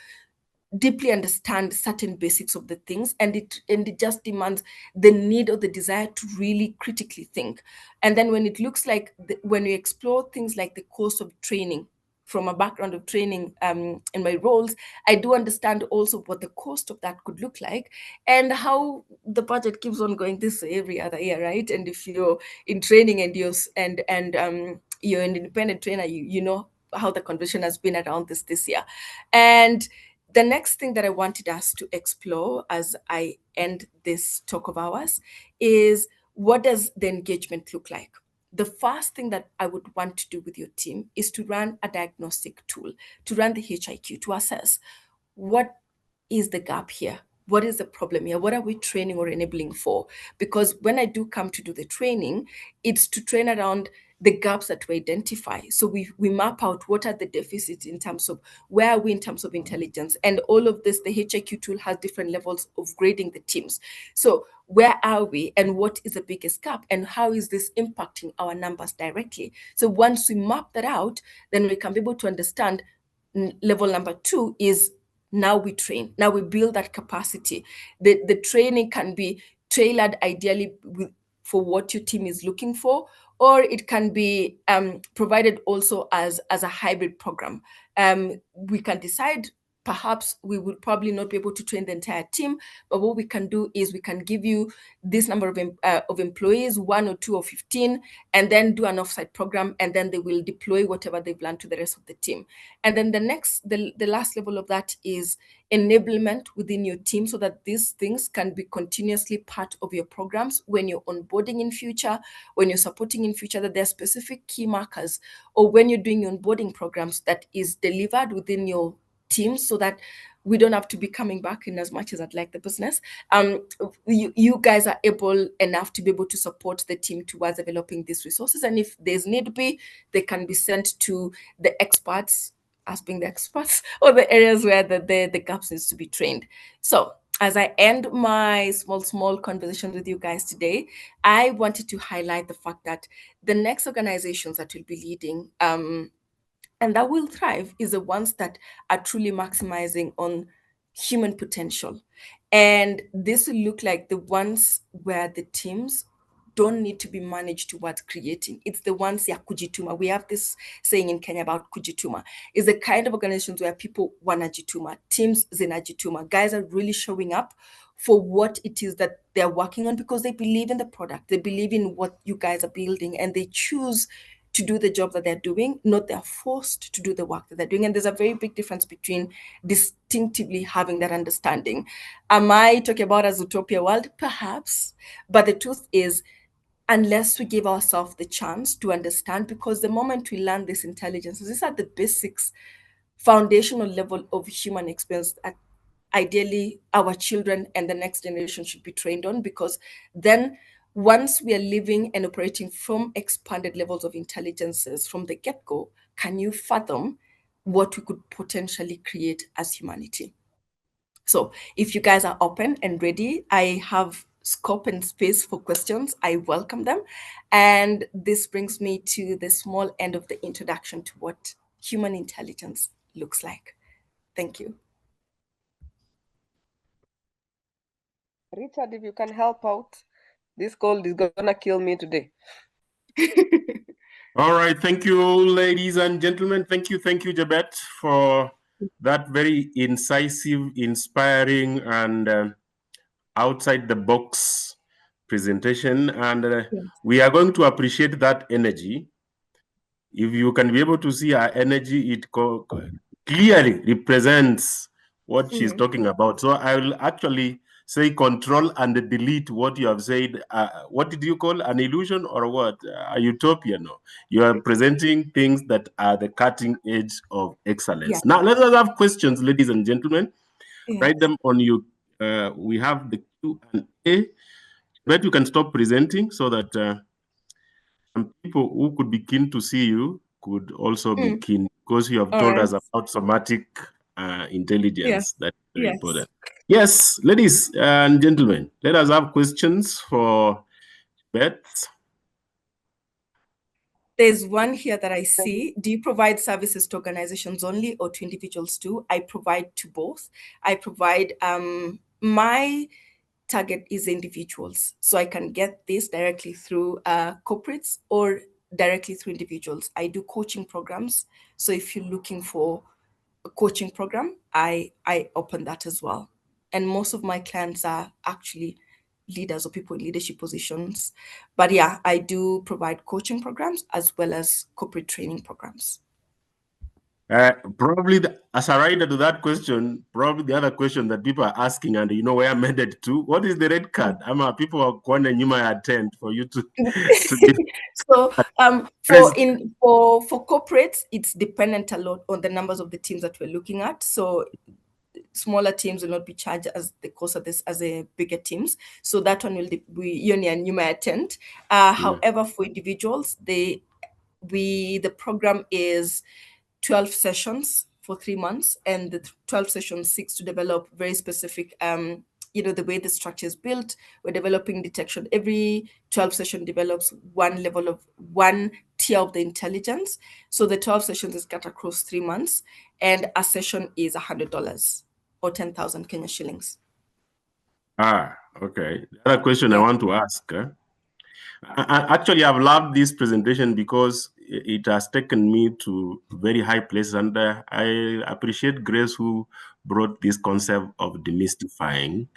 deeply understand certain basics of the things, and it just demands the need or the desire to really critically think. And then when it looks like when we explore things like the course of training, from a background of training in my roles, I do understand also what the cost of that could look like, and how the budget keeps on going this way every other year, right? And if you're in training and you're an independent trainer, you know how the conversation has been around this year. And the next thing that I wanted us to explore as I end this talk of ours is, what does the engagement look like? The first thing that I would want to do with your team is to run a diagnostic tool, to run the HIQ, to assess what is the gap here? What is the problem here? What are we training or enabling for? Because when I do come to do the training, it's to train around the gaps that we identify. So we map out what are the deficits in terms of where are we in terms of intelligence. And all of this, the HIQ tool has different levels of grading the teams. So where are we and what is the biggest gap and how is this impacting our numbers directly? So once we map that out, then we can be able to understand level number 2 is, now we train, now we build that capacity. The training can be tailored ideally for what your team is looking for, or it can be provided also as a hybrid program. We can decide perhaps we would probably not be able to train the entire team, but what we can do is we can give you this number of employees, 1 or 2 or 15, and then do an offsite program, and then they will deploy whatever they've learned to the rest of the team. And then the last level of that is enablement within your team, so that these things can be continuously part of your programs when you're onboarding in future, when you're supporting in future, that there are specific key markers, or when you're doing your onboarding programs, that is delivered within your teams, so that we don't have to be coming back in as much as I'd like the business. You guys are able enough to be able to support the team towards developing these resources. And if there's need be, they can be sent to the experts, as being the experts, or the areas where the gaps needs to be trained. So as I end my small conversation with you guys today, I wanted to highlight the fact that the next organizations that will be leading, and that will thrive, is the ones that are truly maximizing on human potential. And this will look like the ones where the teams don't need to be managed towards creating. It's the ones, yeah, kujituma. We have this saying in Kenya about kujituma. It's the kind of organizations where people wanajituma, teams zinajituma. Guys are really showing up for what it is that they're working on, because they believe in the product, they believe in what you guys are building, and they choose to do the job that they're doing, not they're forced to do the work that they're doing. And there's a very big difference between distinctively having that understanding. Am I talking about a Zootopia world? Perhaps. But the truth is, unless we give ourselves the chance to understand, because the moment we learn this intelligence, these are the basics, foundational level of human experience that ideally our children and the next generation should be trained on, because then once we are living and operating from expanded levels of intelligences from the get-go, can you fathom what we could potentially create as humanity? So if you guys are open and ready, I have scope and space for questions. I welcome them. And this brings me to the small end of the introduction to what human intelligence looks like. Thank you. Richard, if you can help out, this cold is gonna kill me today. All right. Thank you, ladies and gentlemen. Thank you, Jabet, for that very incisive, inspiring, and outside the box presentation. And we are going to appreciate that energy. If you can be able to see our energy, it clearly represents what she's talking about. So I will actually say control and delete what you have said. What did you call an illusion or what? A utopia? No, you are presenting things that are the cutting edge of excellence. Yeah. Now let us have questions, ladies and gentlemen. Yeah. Write them on you. We have the Q&A. But you can stop presenting so that some people who could be keen to see you could also be keen, because you have All told right. us about somatic intelligence. Yeah. That's very Yes. important. Yes, ladies and gentlemen, let us have questions for Beth. There's one here that I see. Do you provide services to organizations only or to individuals too? I provide to both. I provide, my target is individuals. So I can get this directly through corporates or directly through individuals. I do coaching programs. So if you're looking for a coaching program, I open that as well. And most of my clients are actually leaders or people in leadership positions. But yeah, I do provide coaching programs as well as corporate training programs. Probably as a rider to that question, probably the other question that people are asking, and you know where I'm headed to, what is the red card? People are going and you might attend for you to So for corporates, it's dependent a lot on the numbers of the teams that we're looking at. So smaller teams will not be charged as the cost of this as a bigger teams. So that one will be union you may attend. However, for individuals, the program is 12 sessions for 3 months, and the 12 sessions seeks to develop very specific the way the structure is built. We're developing detection. Every 12 session develops one tier of the intelligence. So the 12 sessions is cut across 3 months, and a session is $100 or 10,000 Kenya shillings. Okay. The other question I want to ask. Actually, I've loved this presentation because it has taken me to very high places, and I appreciate Grace, who brought this concept of demystifying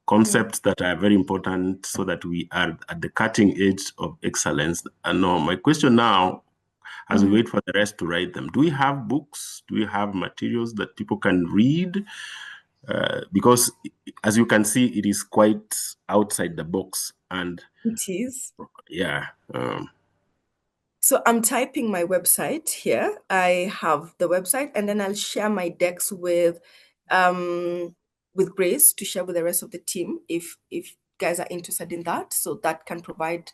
concepts that are very important so that we are at the cutting edge of excellence. And now my question now, as we wait for the rest to write them, do we have books? Do we have materials that people can read? Because as you can see, it is quite outside the box. And it is. yeah. So I'm typing my website here. I have the website, and then I'll share my decks with Grace to share with the rest of the team if guys are interested in that. So that can provide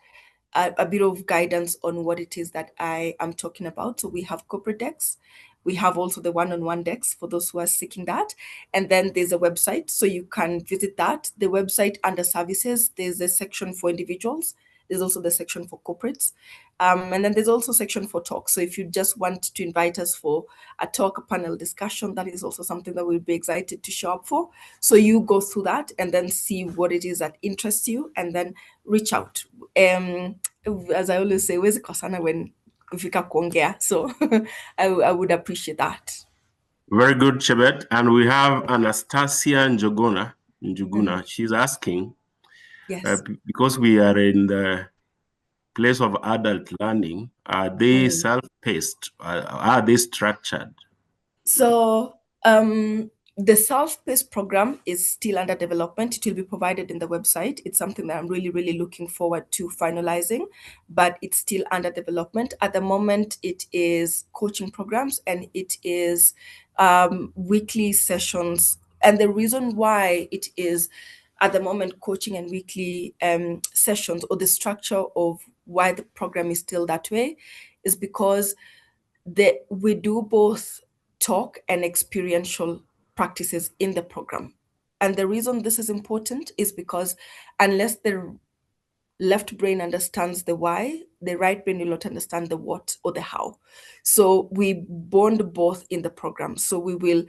a bit of guidance on what it is that I am talking about. So we have corporate decks. We have also the one-on-one decks for those who are seeking that. And then there's a website, so you can visit that. The website under services, there's a section for individuals. There's also the section for corporates. And then there's also a section for talks. So if you just want to invite us for a talk, a panel discussion, that is also something that we'll be excited to show up for. So you go through that and then see what it is that interests you and then reach out. As I always say, where's Kosana when kufika kuongea? So I would appreciate that. Very good, Chebet. And we have Anastasia Njuguna. She's asking, Yes. because we are in the place of adult learning, are they self-paced? Are they structured? So the self-paced program is still under development. It will be provided in the website. It's something that I'm really, really looking forward to finalizing, but it's still under development. At the moment, it is coaching programs and it is weekly sessions. And the reason why it is at the moment coaching and weekly sessions, or the structure of why the program is still that way, is because we do both talk and experiential practices in the program. And the reason this is important is because unless the left brain understands the why, the right brain will not understand the what or the how. So we bond both in the program. So we will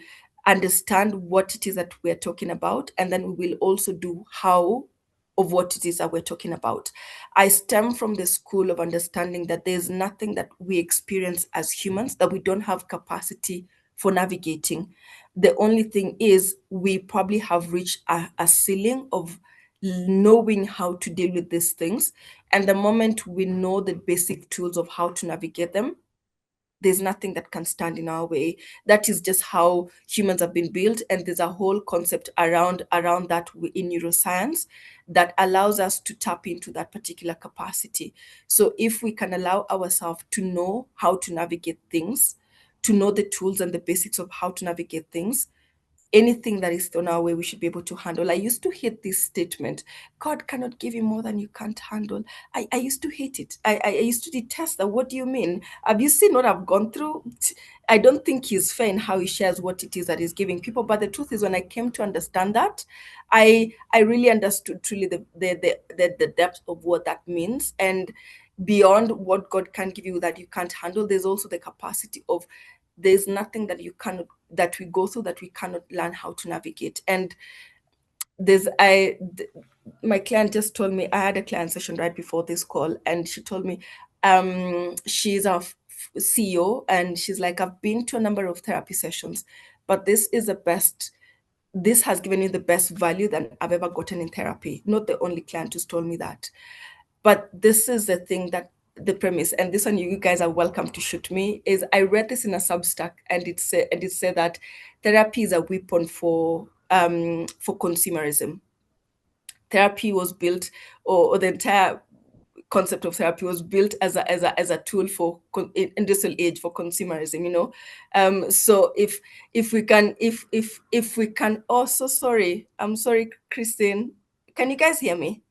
understand what it is that we're talking about, and then we will also do how of what it is that we're talking about. I stem from the school of understanding that there's nothing that we experience as humans that we don't have capacity for navigating. The only thing is we probably have reached a ceiling of knowing how to deal with these things. And the moment we know the basic tools of how to navigate them, there's nothing that can stand in our way. That is just how humans have been built, and there's a whole concept around that in neuroscience that allows us to tap into that particular capacity. So if we can allow ourselves to know how to navigate things, to know the tools and the basics of how to navigate things, anything that is thrown our way, we should be able to handle. I used to hate this statement, God cannot give you more than you can't handle. I used to hate it. I used to detest that. What do you mean? Have you seen what I've gone through? I don't think he's fair in how he shares what it is that he's giving people. But the truth is, when I came to understand that, I really understood truly the depth of what that means. And beyond what God can give you that you can't handle, there's also the capacity of there's nothing that you cannot, that we go through, that we cannot learn how to navigate. And my client just told me, I had a client session right before this call, and she told me she's our CEO, and she's like, I've been to a number of therapy sessions, but this has given me the best value that I've ever gotten in therapy. Not the only client who's told me that. But this is the thing, that the premise, and this one you guys are welcome to shoot me, is I read this in a Substack, and it said that therapy is a weapon for consumerism. Therapy was built, or the entire concept of therapy was built as a tool for industrial age, for consumerism, so if we can also, sorry, I'm sorry, Christine, can you guys hear me?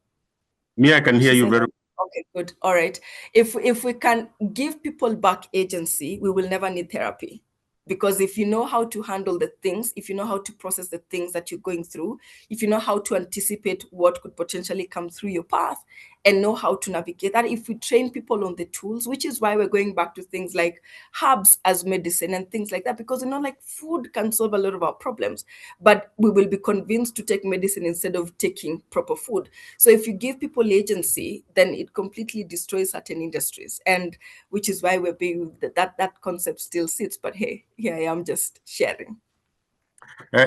Me, I can hear you very well. Okay, good. All right. If we can give people back agency, we will never need therapy. Because if you know how to handle the things, if you know how to process the things that you're going through, if you know how to anticipate what could potentially come through your path, and know how to navigate that, if we train people on the tools, which is why we're going back to things like herbs as medicine and things like that, because like food can solve a lot of our problems, but we will be convinced to take medicine instead of taking proper food. So if you give people agency, then it completely destroys certain industries, and which is why we're being that concept still sits. But hey, here I am just sharing.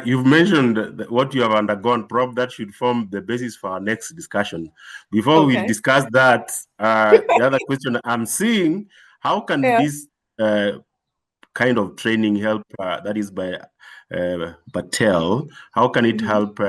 You've mentioned what you have undergone. Probably that should form the basis for our next discussion. Before we Okay. discuss that, the other question I'm seeing, how can Yeah. this kind of training help, that is by Patel, how can it help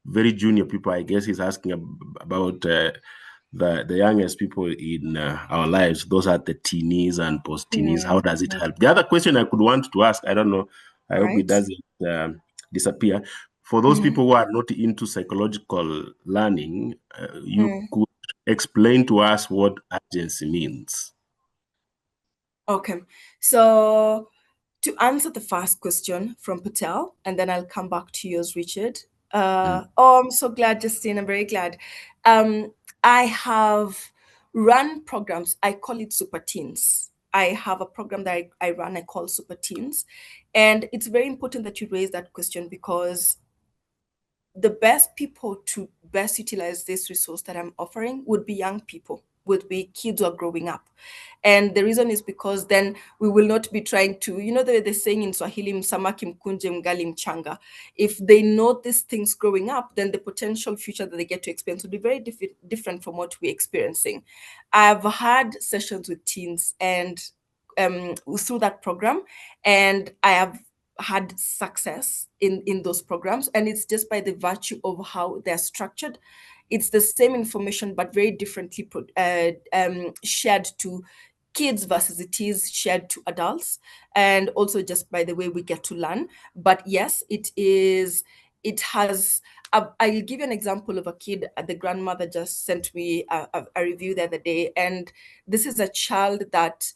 very junior people? I guess he's asking about the youngest people in our lives. Those are the teenies and post-teenies. How does it help? The other question I could want to ask, I don't know, I hope it Right. doesn't disappear. For those people who are not into psychological learning, you could explain to us what urgency means. Okay. So to answer the first question from Patel, and then I'll come back to yours, Richard. Oh, I'm so glad, Justine. I'm very glad. I have run programs. I call it Super Teens. I have a program that I run, I call Super Teens. And it's very important that you raise that question, because the best people to best utilize this resource that I'm offering would be young people, would be kids who are growing up. And the reason is because then we will not be trying to, the saying in Swahili, msamaki mkunje mgali mchanga. If they know these things growing up, then the potential future that they get to experience will be very different from what we're experiencing. I've had sessions with teens and through that program, and I have had success in those programs, and it's just by the virtue of how they're structured. It's the same information but very differently shared to kids versus it is shared to adults, and also just by the way we get to learn. But yes, it has I'll give you an example of a kid. The grandmother just sent me a review the other day, and this is a child that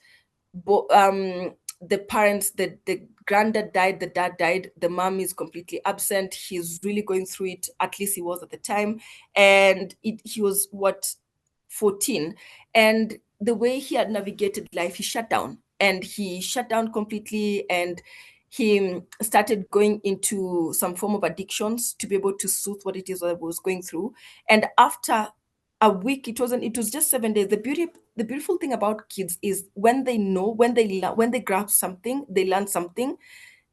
the parents, the granddad died, the dad died, the mom is completely absent. He's really going through it, at least he was at the time. And he was 14, and the way he had navigated life, he shut down completely, and he started going into some form of addictions to be able to soothe what it is that he was going through. And after a week, it was just 7 days. The beautiful thing about kids is when they know, when they grasp something, they learn something.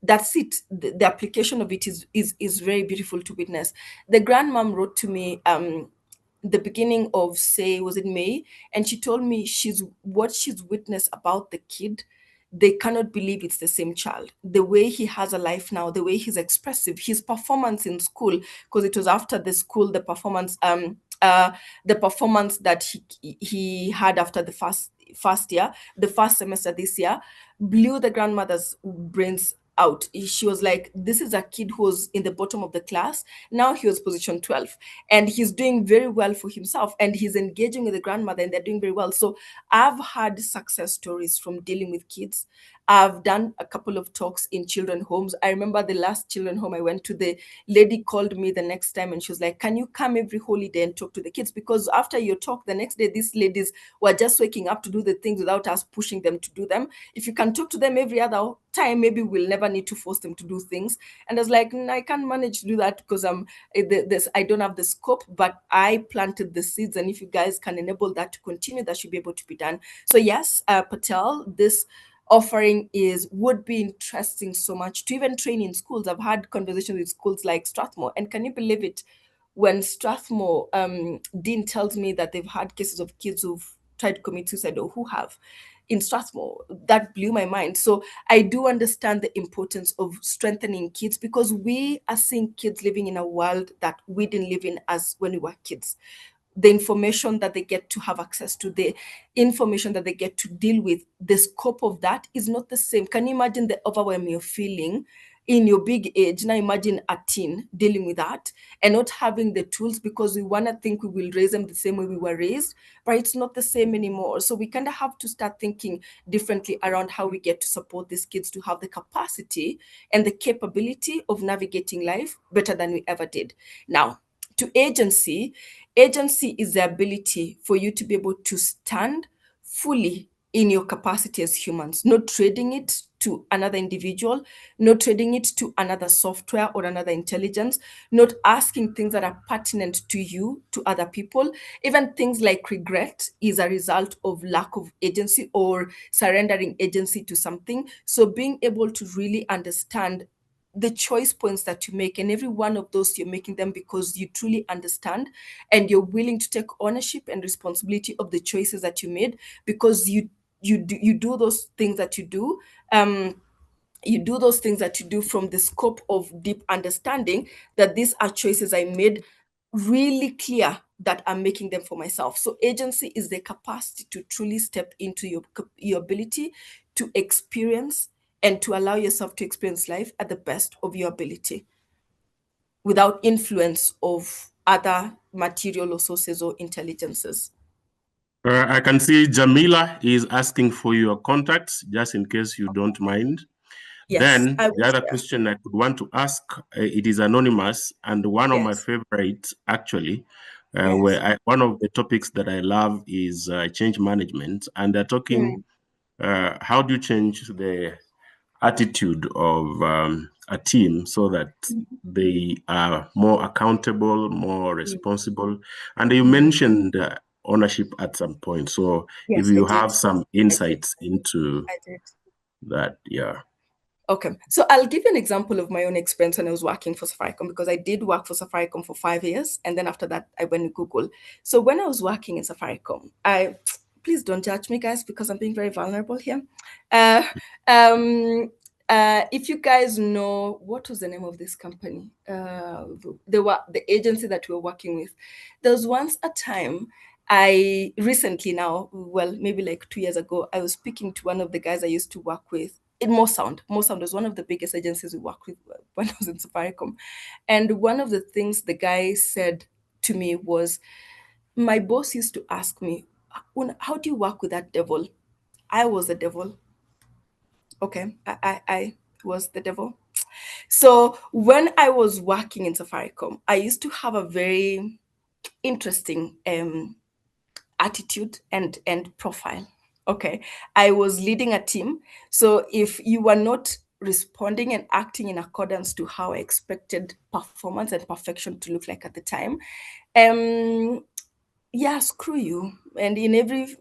That's it. The application of it is very beautiful to witness. The grandmom wrote to me the beginning of, say, was it May, and she told me she's witnessed about the kid. They cannot believe it's the same child. The way he has a life now, the way he's expressive, his performance in school, because it was after the school, the performance that he had after the first year, the first semester this year, blew the grandmother's brains out. She was like, this is a kid who was in the bottom of the class. Now he was position 12, and he's doing very well for himself, and he's engaging with the grandmother, and they're doing very well. So I've had success stories from dealing with kids. I've done a couple of talks in children homes. I remember the last children home I went to, the lady called me the next time, and she was like, can you come every holiday and talk to the kids? Because after your talk the next day, these ladies were just waking up to do the things without us pushing them to do them. If you can talk to them every other time, maybe we'll never need to force them to do things. And I was like, I can't manage to do that because I don't have the scope, but I planted the seeds, and if you guys can enable that to continue, that should be able to be done. So yes, Patel, this offering would be interesting so much to even train in schools. I've had conversations with schools like Strathmore, and can you believe it, when Strathmore dean tells me that they've had cases of kids who've tried to commit suicide or who have in Strathmore, that blew my mind. So I do understand the importance of strengthening kids, because we are seeing kids living in a world that we didn't live in as when we were kids. The information that they get to have access to, the information that they get to deal with, the scope of that is not the same. Can you imagine the overwhelm you're feeling in your big age? Now imagine a teen dealing with that and not having the tools, because we want to think we will raise them the same way we were raised, but it's not the same anymore. So we kind of have to start thinking differently around how we get to support these kids to have the capacity and the capability of navigating life better than we ever did. Now, To agency, agency is the ability for you to be able to stand fully in your capacity as humans, not trading it to another individual, not trading it to another software or another intelligence, not asking things that are pertinent to you, to other people. Even things like regret is a result of lack of agency or surrendering agency to something. So being able to really understand the choice points that you make, and every one of those, you're making them because you truly understand and you're willing to take ownership and responsibility of the choices that you made, because you do those things that you do. You do those things that you do from the scope of deep understanding that these are choices I made, really clear that I'm making them for myself. So agency is the capacity to truly step into your ability to experience and to allow yourself to experience life at the best of your ability without influence of other material or sources or intelligences. I can see Jamila is asking for your contacts, just in case you don't mind. Yes, Then I the will other share. question I could want to ask, it is anonymous, and one of my Yes, favorites actually, yes. one of the topics that I love is change management, and they're talking, Mm, how do you change the attitude of a team so that mm, they are more accountable, more mm, responsible. And you mm. mentioned ownership at some point. So if Yes, I you did. have some I did. insights into I did. that, yeah. Okay, so I'll give you an example of my own experience when I was working for Safaricom, because I did work for Safaricom for 5 years, and then after that, I went to Google. So when I was working in Safaricom, I please don't judge me, guys, because I'm being very vulnerable here. Uh, um, if you guys know what was the name of this company, the agency that we were working with. There was once a time I recently now, well, maybe like 2 years ago, I was speaking to one of the guys I used to work with in Mosound. Mosound was one of the biggest agencies we worked with when I was in Safaricom. And one of the things the guy said to me was, my boss used to ask me, how do you work with that devil? I was the devil. Okay, I was the devil. So when I was working in Safaricom, I used to have a very interesting attitude and profile. Okay, I was leading a team. So if you were not responding and acting in accordance to how I expected performance and perfection to look like at the time, um yeah, screw you. And in every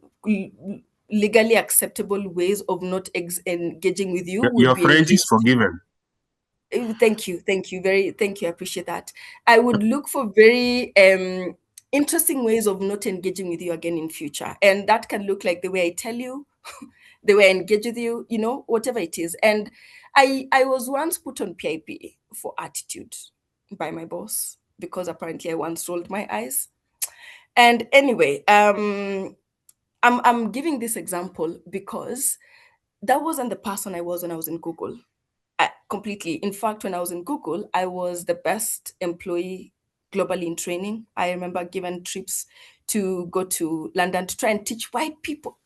legally acceptable ways of not engaging with you would Your be French is engaged. forgiven. Thank you, very thank you. I appreciate that. I would look for very interesting ways of not engaging with you again in future, and that can look like the way I tell you, the way I engage with you, whatever it is. And I was once put on PIP for attitude by my boss because apparently I once rolled my eyes. And anyway, I'm giving this example because that wasn't the person I was when I was in Google. Completely. In fact, when I was in Google, I was the best employee globally in training. I remember given trips to go to London to try and teach white people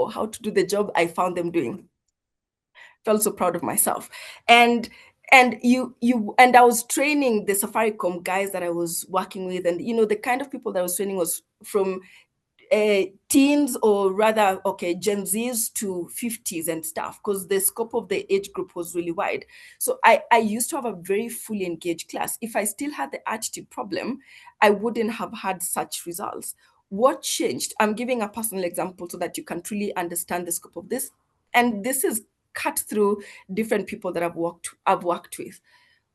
how to do the job I found them doing. Felt so proud of myself. And I was training the Safaricom guys that I was working with, and the kind of people that I was training was from teens, or rather, okay, Gen Zs to 50s and stuff, because the scope of the age group was really wide. So I used to have a very fully engaged class. If I still had the attitude problem, I wouldn't have had such results. What changed? I'm giving a personal example so that you can truly understand the scope of this. And this is cut through different people that I've worked with.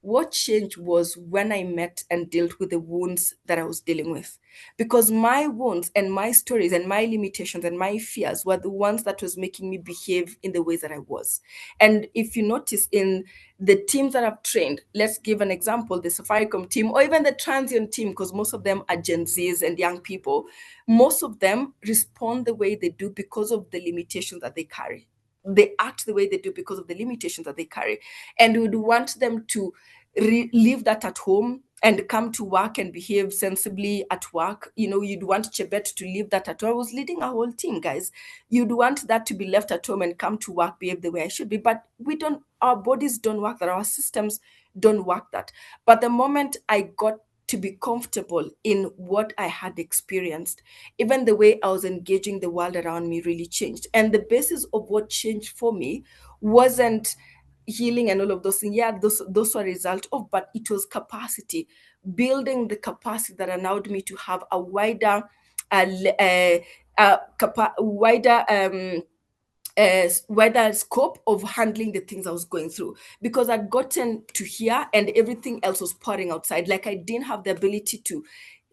What changed was when I met and dealt with the wounds that I was dealing with. Because my wounds and my stories and my limitations and my fears were the ones that was making me behave in the ways that I was. And if you notice in the teams that I've trained, let's give an example, the Safaricom team or even the transient team, because most of them are Gen Zs and young people, most of them respond the way they do because of the limitations that they carry. They act the way they do because of the limitations that they carry. And we would want them to leave that at home and come to work and behave sensibly at work. You'd want Chebet to leave that at home. I was leading a whole team, guys. You'd want that to be left at home and come to work, behave the way I should be. But our bodies don't work that, our systems don't work that. But the moment I got to be comfortable in what I had experienced, even the way I was engaging the world around me really changed. And the basis of what changed for me wasn't healing and all of those things. Yeah, those were a result of, but it was capacity, building the capacity that allowed me to have a wider, wider wider scope of handling the things I was going through, because I'd gotten to here and everything else was pouring outside. Like I didn't have the ability to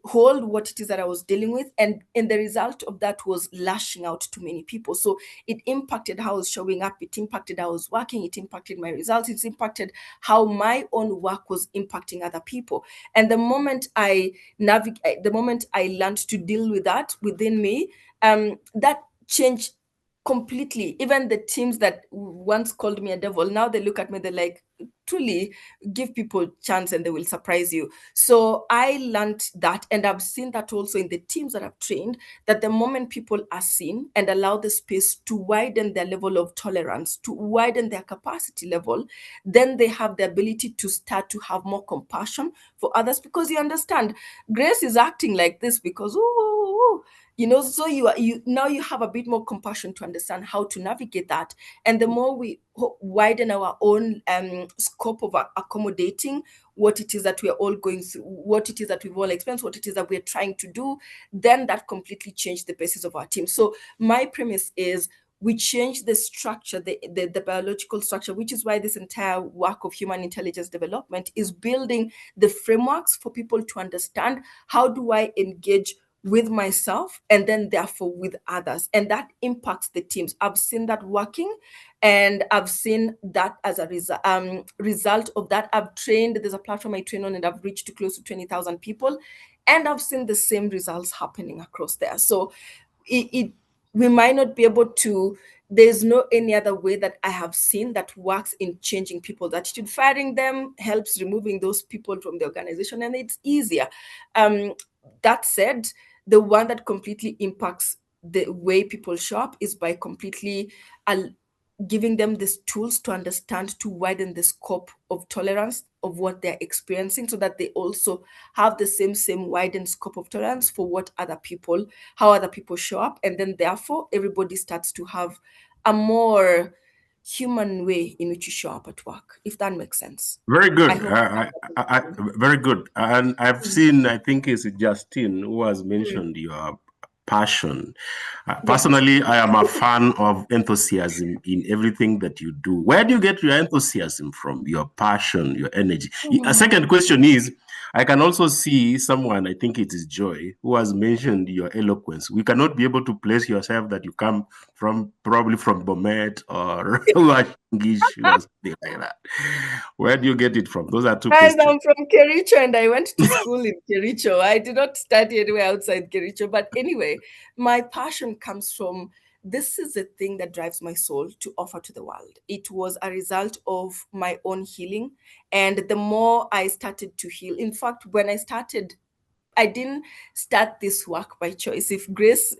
hold what it is that I was dealing with. And the result of that was lashing out to many people. So it impacted how I was showing up, it impacted how I was working, it impacted my results, it impacted how my own work was impacting other people. And the moment I learned to deal with that within me, that changed completely. Even the teams that once called me a devil, now they look at me, they're like, truly, give people chance and they will surprise you. So I learned that, and I've seen that also in the teams that I've trained, that the moment people are seen and allow the space to widen their level of tolerance, to widen their capacity level, then they have the ability to start to have more compassion for others, because you understand, Grace is acting like this because so you now you have a bit more compassion to understand how to navigate that. And the more we widen our own scope of accommodating what it is that we are all going through, what it is that we've all experienced, what it is that we're trying to do, then that completely changed the basis of our team. So my premise is, we change the structure, the biological structure, which is why this entire work of human intelligence development is building the frameworks for people to understand, how do I engage with myself and then therefore with others, and that impacts the teams. I've seen that working, and I've seen that as a result of that. I've trained, there's a platform I train on, and I've reached to close to 20,000 people, and I've seen the same results happening across there. So we might not be able to, there's no any other way that I have seen that works in changing people's attitude. Firing them helps removing those people from the organization, and it's easier. That said, the one that completely impacts the way people shop is by completely giving them these tools to understand, to widen the scope of tolerance of what they're experiencing, so that they also have the same widened scope of tolerance for what other people, how other people show up. And then therefore everybody starts to have a more human way in which you show up at work, if that makes sense. Very I good. hope. Very good. And I've seen, I think it's Justin who has Mm. mentioned your passion. Yeah. Personally, I am a fan of enthusiasm in everything that you do. Where do you get your enthusiasm from? Your passion, your energy? A Mhm. second question is, I can also see someone, I think it is Joy, who has mentioned your eloquence. We cannot be able to place yourself that you come from, probably from Bomet or Washingish or something like that. Where do you get it from? Those are two Guys, questions. I'm from Kericho and I went to school in Kericho. I did not study anywhere outside Kericho. But anyway, my passion comes from, this is the thing that drives my soul to offer to the world. It was a result of my own healing. And the more I started to heal, in fact, when I started, I didn't start this work by choice. If Grace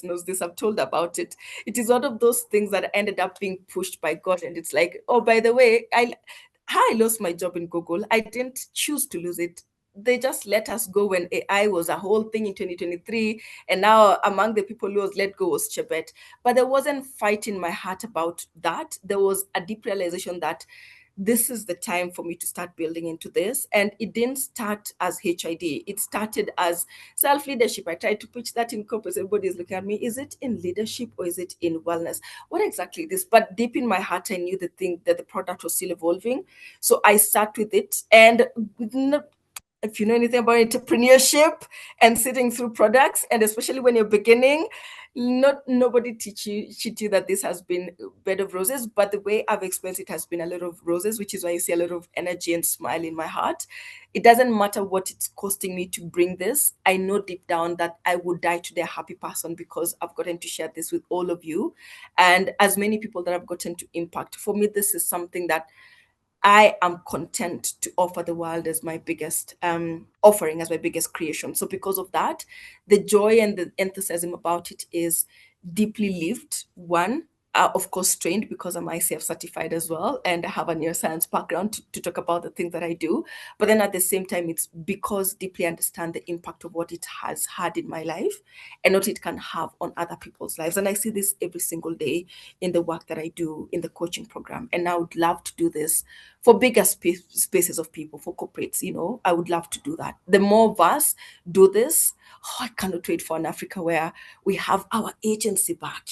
knows this, I've told about it. It is one of those things that ended up being pushed by God. And it's like, oh, by the way, how I lost my job in Google, I didn't choose to lose it. They just let us go when AI was a whole thing in 2023. And now among the people who was let go was Chebet. But there wasn't fight in my heart about that. There was a deep realization that this is the time for me to start building into this. And it didn't start as HID. It started as self-leadership. I tried to pitch that in corporate. Everybody's looking at me. Is it in leadership or is it in wellness? What exactly this? But deep in my heart, I knew the thing that the product was still evolving. So I sat with it. And if you know anything about entrepreneurship and sitting through products, and especially when you're beginning, nobody teach you that this has been a bed of roses. But the way I've experienced it has been a lot of roses, which is why you see a lot of energy and smile in my heart. It doesn't matter what it's costing me to bring this. I know deep down that I would die today a happy person, because I've gotten to share this with all of you and as many people that I've gotten to impact. For me, this is something that I am content to offer the world as my biggest offering, as my biggest creation. So because of that, the joy and the enthusiasm about it is deeply lived. One, of course, trained because I'm ICF certified as well, and I have a neuroscience background to talk about the things that I do. But then at the same time, it's because deeply understand the impact of what it has had in my life and what it can have on other people's lives. And I see this every single day in the work that I do in the coaching program. And I would love to do this for bigger spaces of people, for corporates. I would love to do that. The more of us do this, I cannot wait for an Africa where we have our agency back.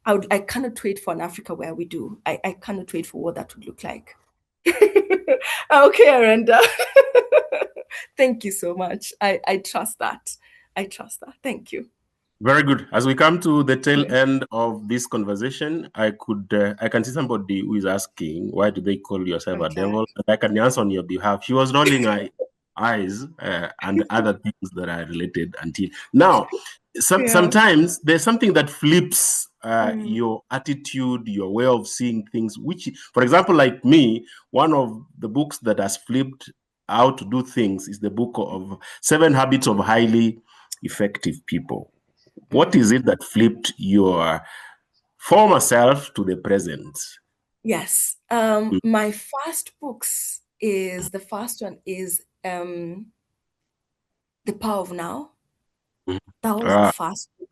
I cannot wait for an Africa where we do. I cannot wait for what that would look like. Okay, Arenda. Thank you so much. I trust that. I trust that. Thank you. Very good. As we come to the tail end of this conversation, I can see somebody who is asking, why do they call yourself a devil? And I can answer on your behalf. She was rolling her eyes and other things that are related until now. Sometimes there's something that flips your attitude, your way of seeing things, which, for example, like me, one of the books that has flipped how to do things is the book of 7 Habits of Highly Effective People. What is it that flipped your former self to the present? Yes. My first books the first one is The Power of Now. That was the first book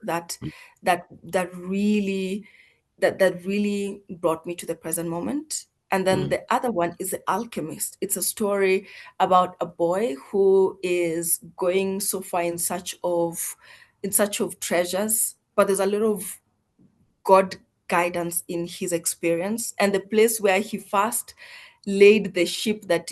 that really brought me to the present moment. And then the other one is The Alchemist. It's a story about a boy who is going so far in search of treasures, but there's a lot of God guidance in his experience. And the place where he first laid the ship that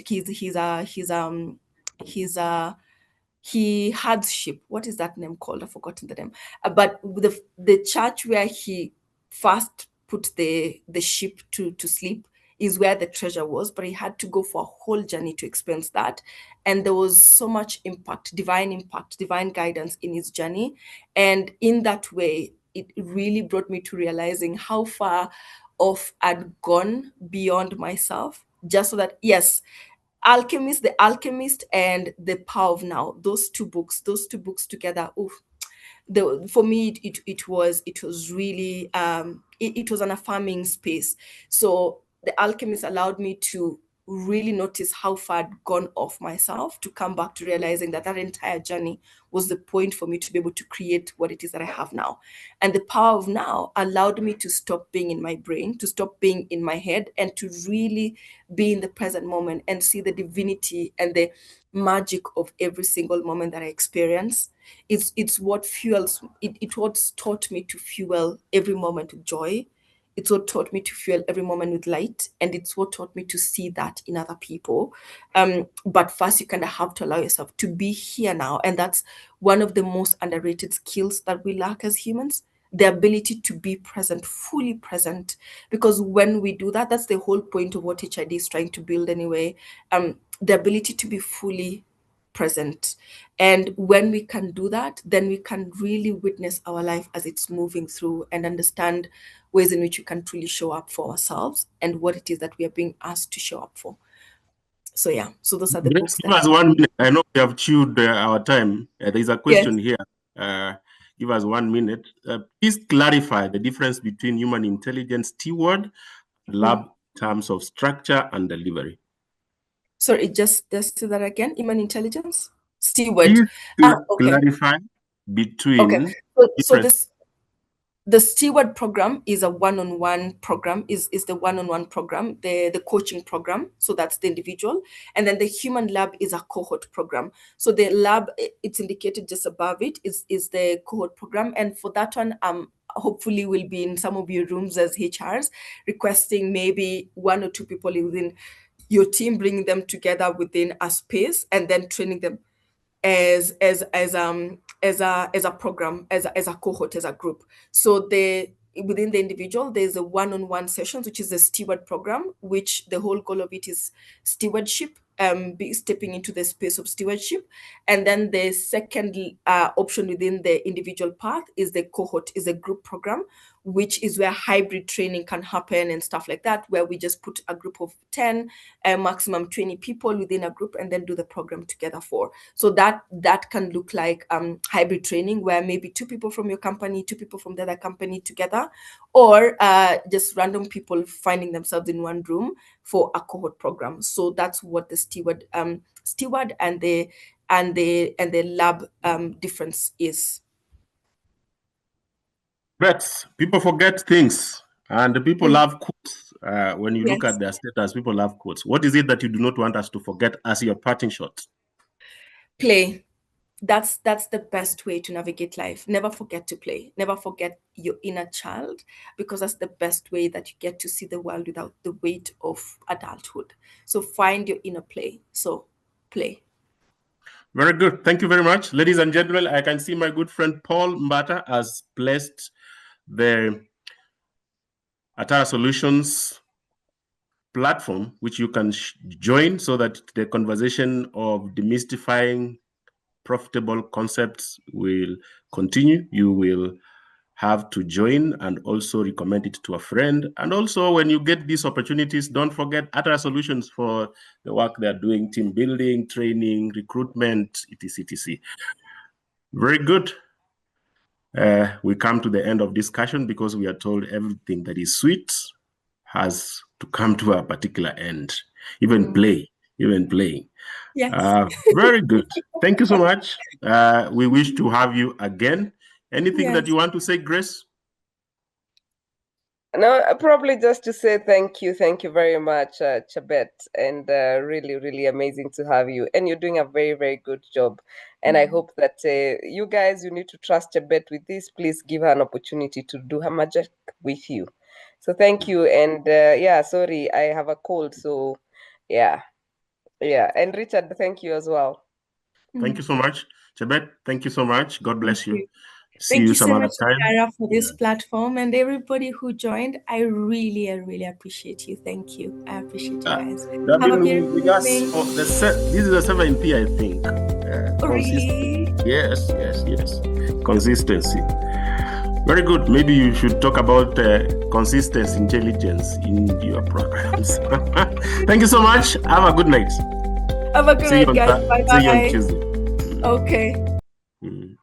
he had ship. What is that name called? I've forgotten the name. But the church where he first put the ship to sleep is where the treasure was, but he had to go for a whole journey to experience that. And there was so much impact, divine guidance in his journey. And in that way, it really brought me to realizing how far off I'd gone beyond myself, just so that, yes, The Alchemist and The Power of Now, those two books together, for me it was really it was an affirming space. So The Alchemist allowed me to really notice how far I'd gone off myself, to come back to realizing that entire journey was the point for me to be able to create what it is that I have now. And The Power of Now allowed me to stop being in my brain, to stop being in my head, and to really be in the present moment and see the divinity and the magic of every single moment that I experience. It's what fuels it. What's taught me to fuel every moment with joy. It's what taught me to fuel every moment with light, and it's what taught me to see that in other people. But first, you kind of have to allow yourself to be here now, and that's one of the most underrated skills that we lack as humans. The ability to be present, fully present, because when we do that, that's the whole point of what HID is trying to build anyway. The ability to be fully present. And when we can do that, then we can really witness our life as it's moving through and understand ways in which we can truly show up for ourselves and what it is that we are being asked to show up for. So yeah, so those are the books. Give us 1 minute. I know we have chewed our time. There's a question here. Give us 1 minute. Please clarify the difference between human intelligence steward and lab in terms of structure and delivery. Sorry, just say that again. Human intelligence steward. Please clarify between. So the steward program is a one-on-one program, is the one-on-one program, the coaching program. So that's the individual. And then the human lab is a cohort program. So the lab, it's indicated just above it, is the cohort program. And for that one, hopefully will be in some of your rooms as HRs, requesting maybe 1 or 2 people within your team, bringing them together within a space and then training them as a program, as a cohort, as a group. So within the individual, there's a one-on-one sessions, which is the steward program, which the whole goal of it is stewardship. be stepping into the space of stewardship. And then the second option within the individual path is the cohort, is a group program, which is where hybrid training can happen and stuff like that, where we just put a group of 10, maximum 20 people within a group, and then do the program together for. So that can look like hybrid training, where maybe 2 people from your company, 2 people from the other company together, or just random people finding themselves in one room for a cohort program. So that's what the steward and the lab difference is. But people forget things, and the people love quotes. When you look Yes. at their status, people love quotes. What is it that you do not want us to forget as your parting shot? Play. That's the best way to navigate life. Never forget to play. Never forget your inner child, because that's the best way that you get to see the world without the weight of adulthood. So find your inner play. So play. Very good. Thank you very much. Ladies and gentlemen, I can see my good friend Paul Mbata has placed the Atara Solutions platform, which you can join so that the conversation of demystifying profitable concepts will continue. You will have to join and also recommend it to a friend. And also, when you get these opportunities, don't forget Atara Solutions for the work they're doing, team building, training, recruitment, etc. etc. Very good. We come to the end of discussion because we are told everything that is sweet has to come to a particular end. Even playing. Yes. Very good. Thank you so much. We wish to have you again. Anything that you want to say, Grace? No, probably just to say thank you very much, Chabet, and really, really amazing to have you. And you're doing a very, very good job. And I hope that you guys, you need to trust Chabet with this. Please give her an opportunity to do her magic with you. So thank you. And yeah, sorry, I have a cold. So yeah. And Richard, thank you as well. Thank you so much. Chabet, thank you so much. God bless you. See Thank you you some so other much, time. Tara, for this platform, and everybody who joined. I really appreciate you. Thank you. I appreciate you guys. They've Have a been beautiful with us evening. for this is the 7th year, I think. Really? Yes. Consistency. Very good. Maybe you should talk about consistency intelligence in your programs. Thank you so much. Have a good night. Have a good night, guys. Bye-bye. See you on Tuesday. Okay. Mm.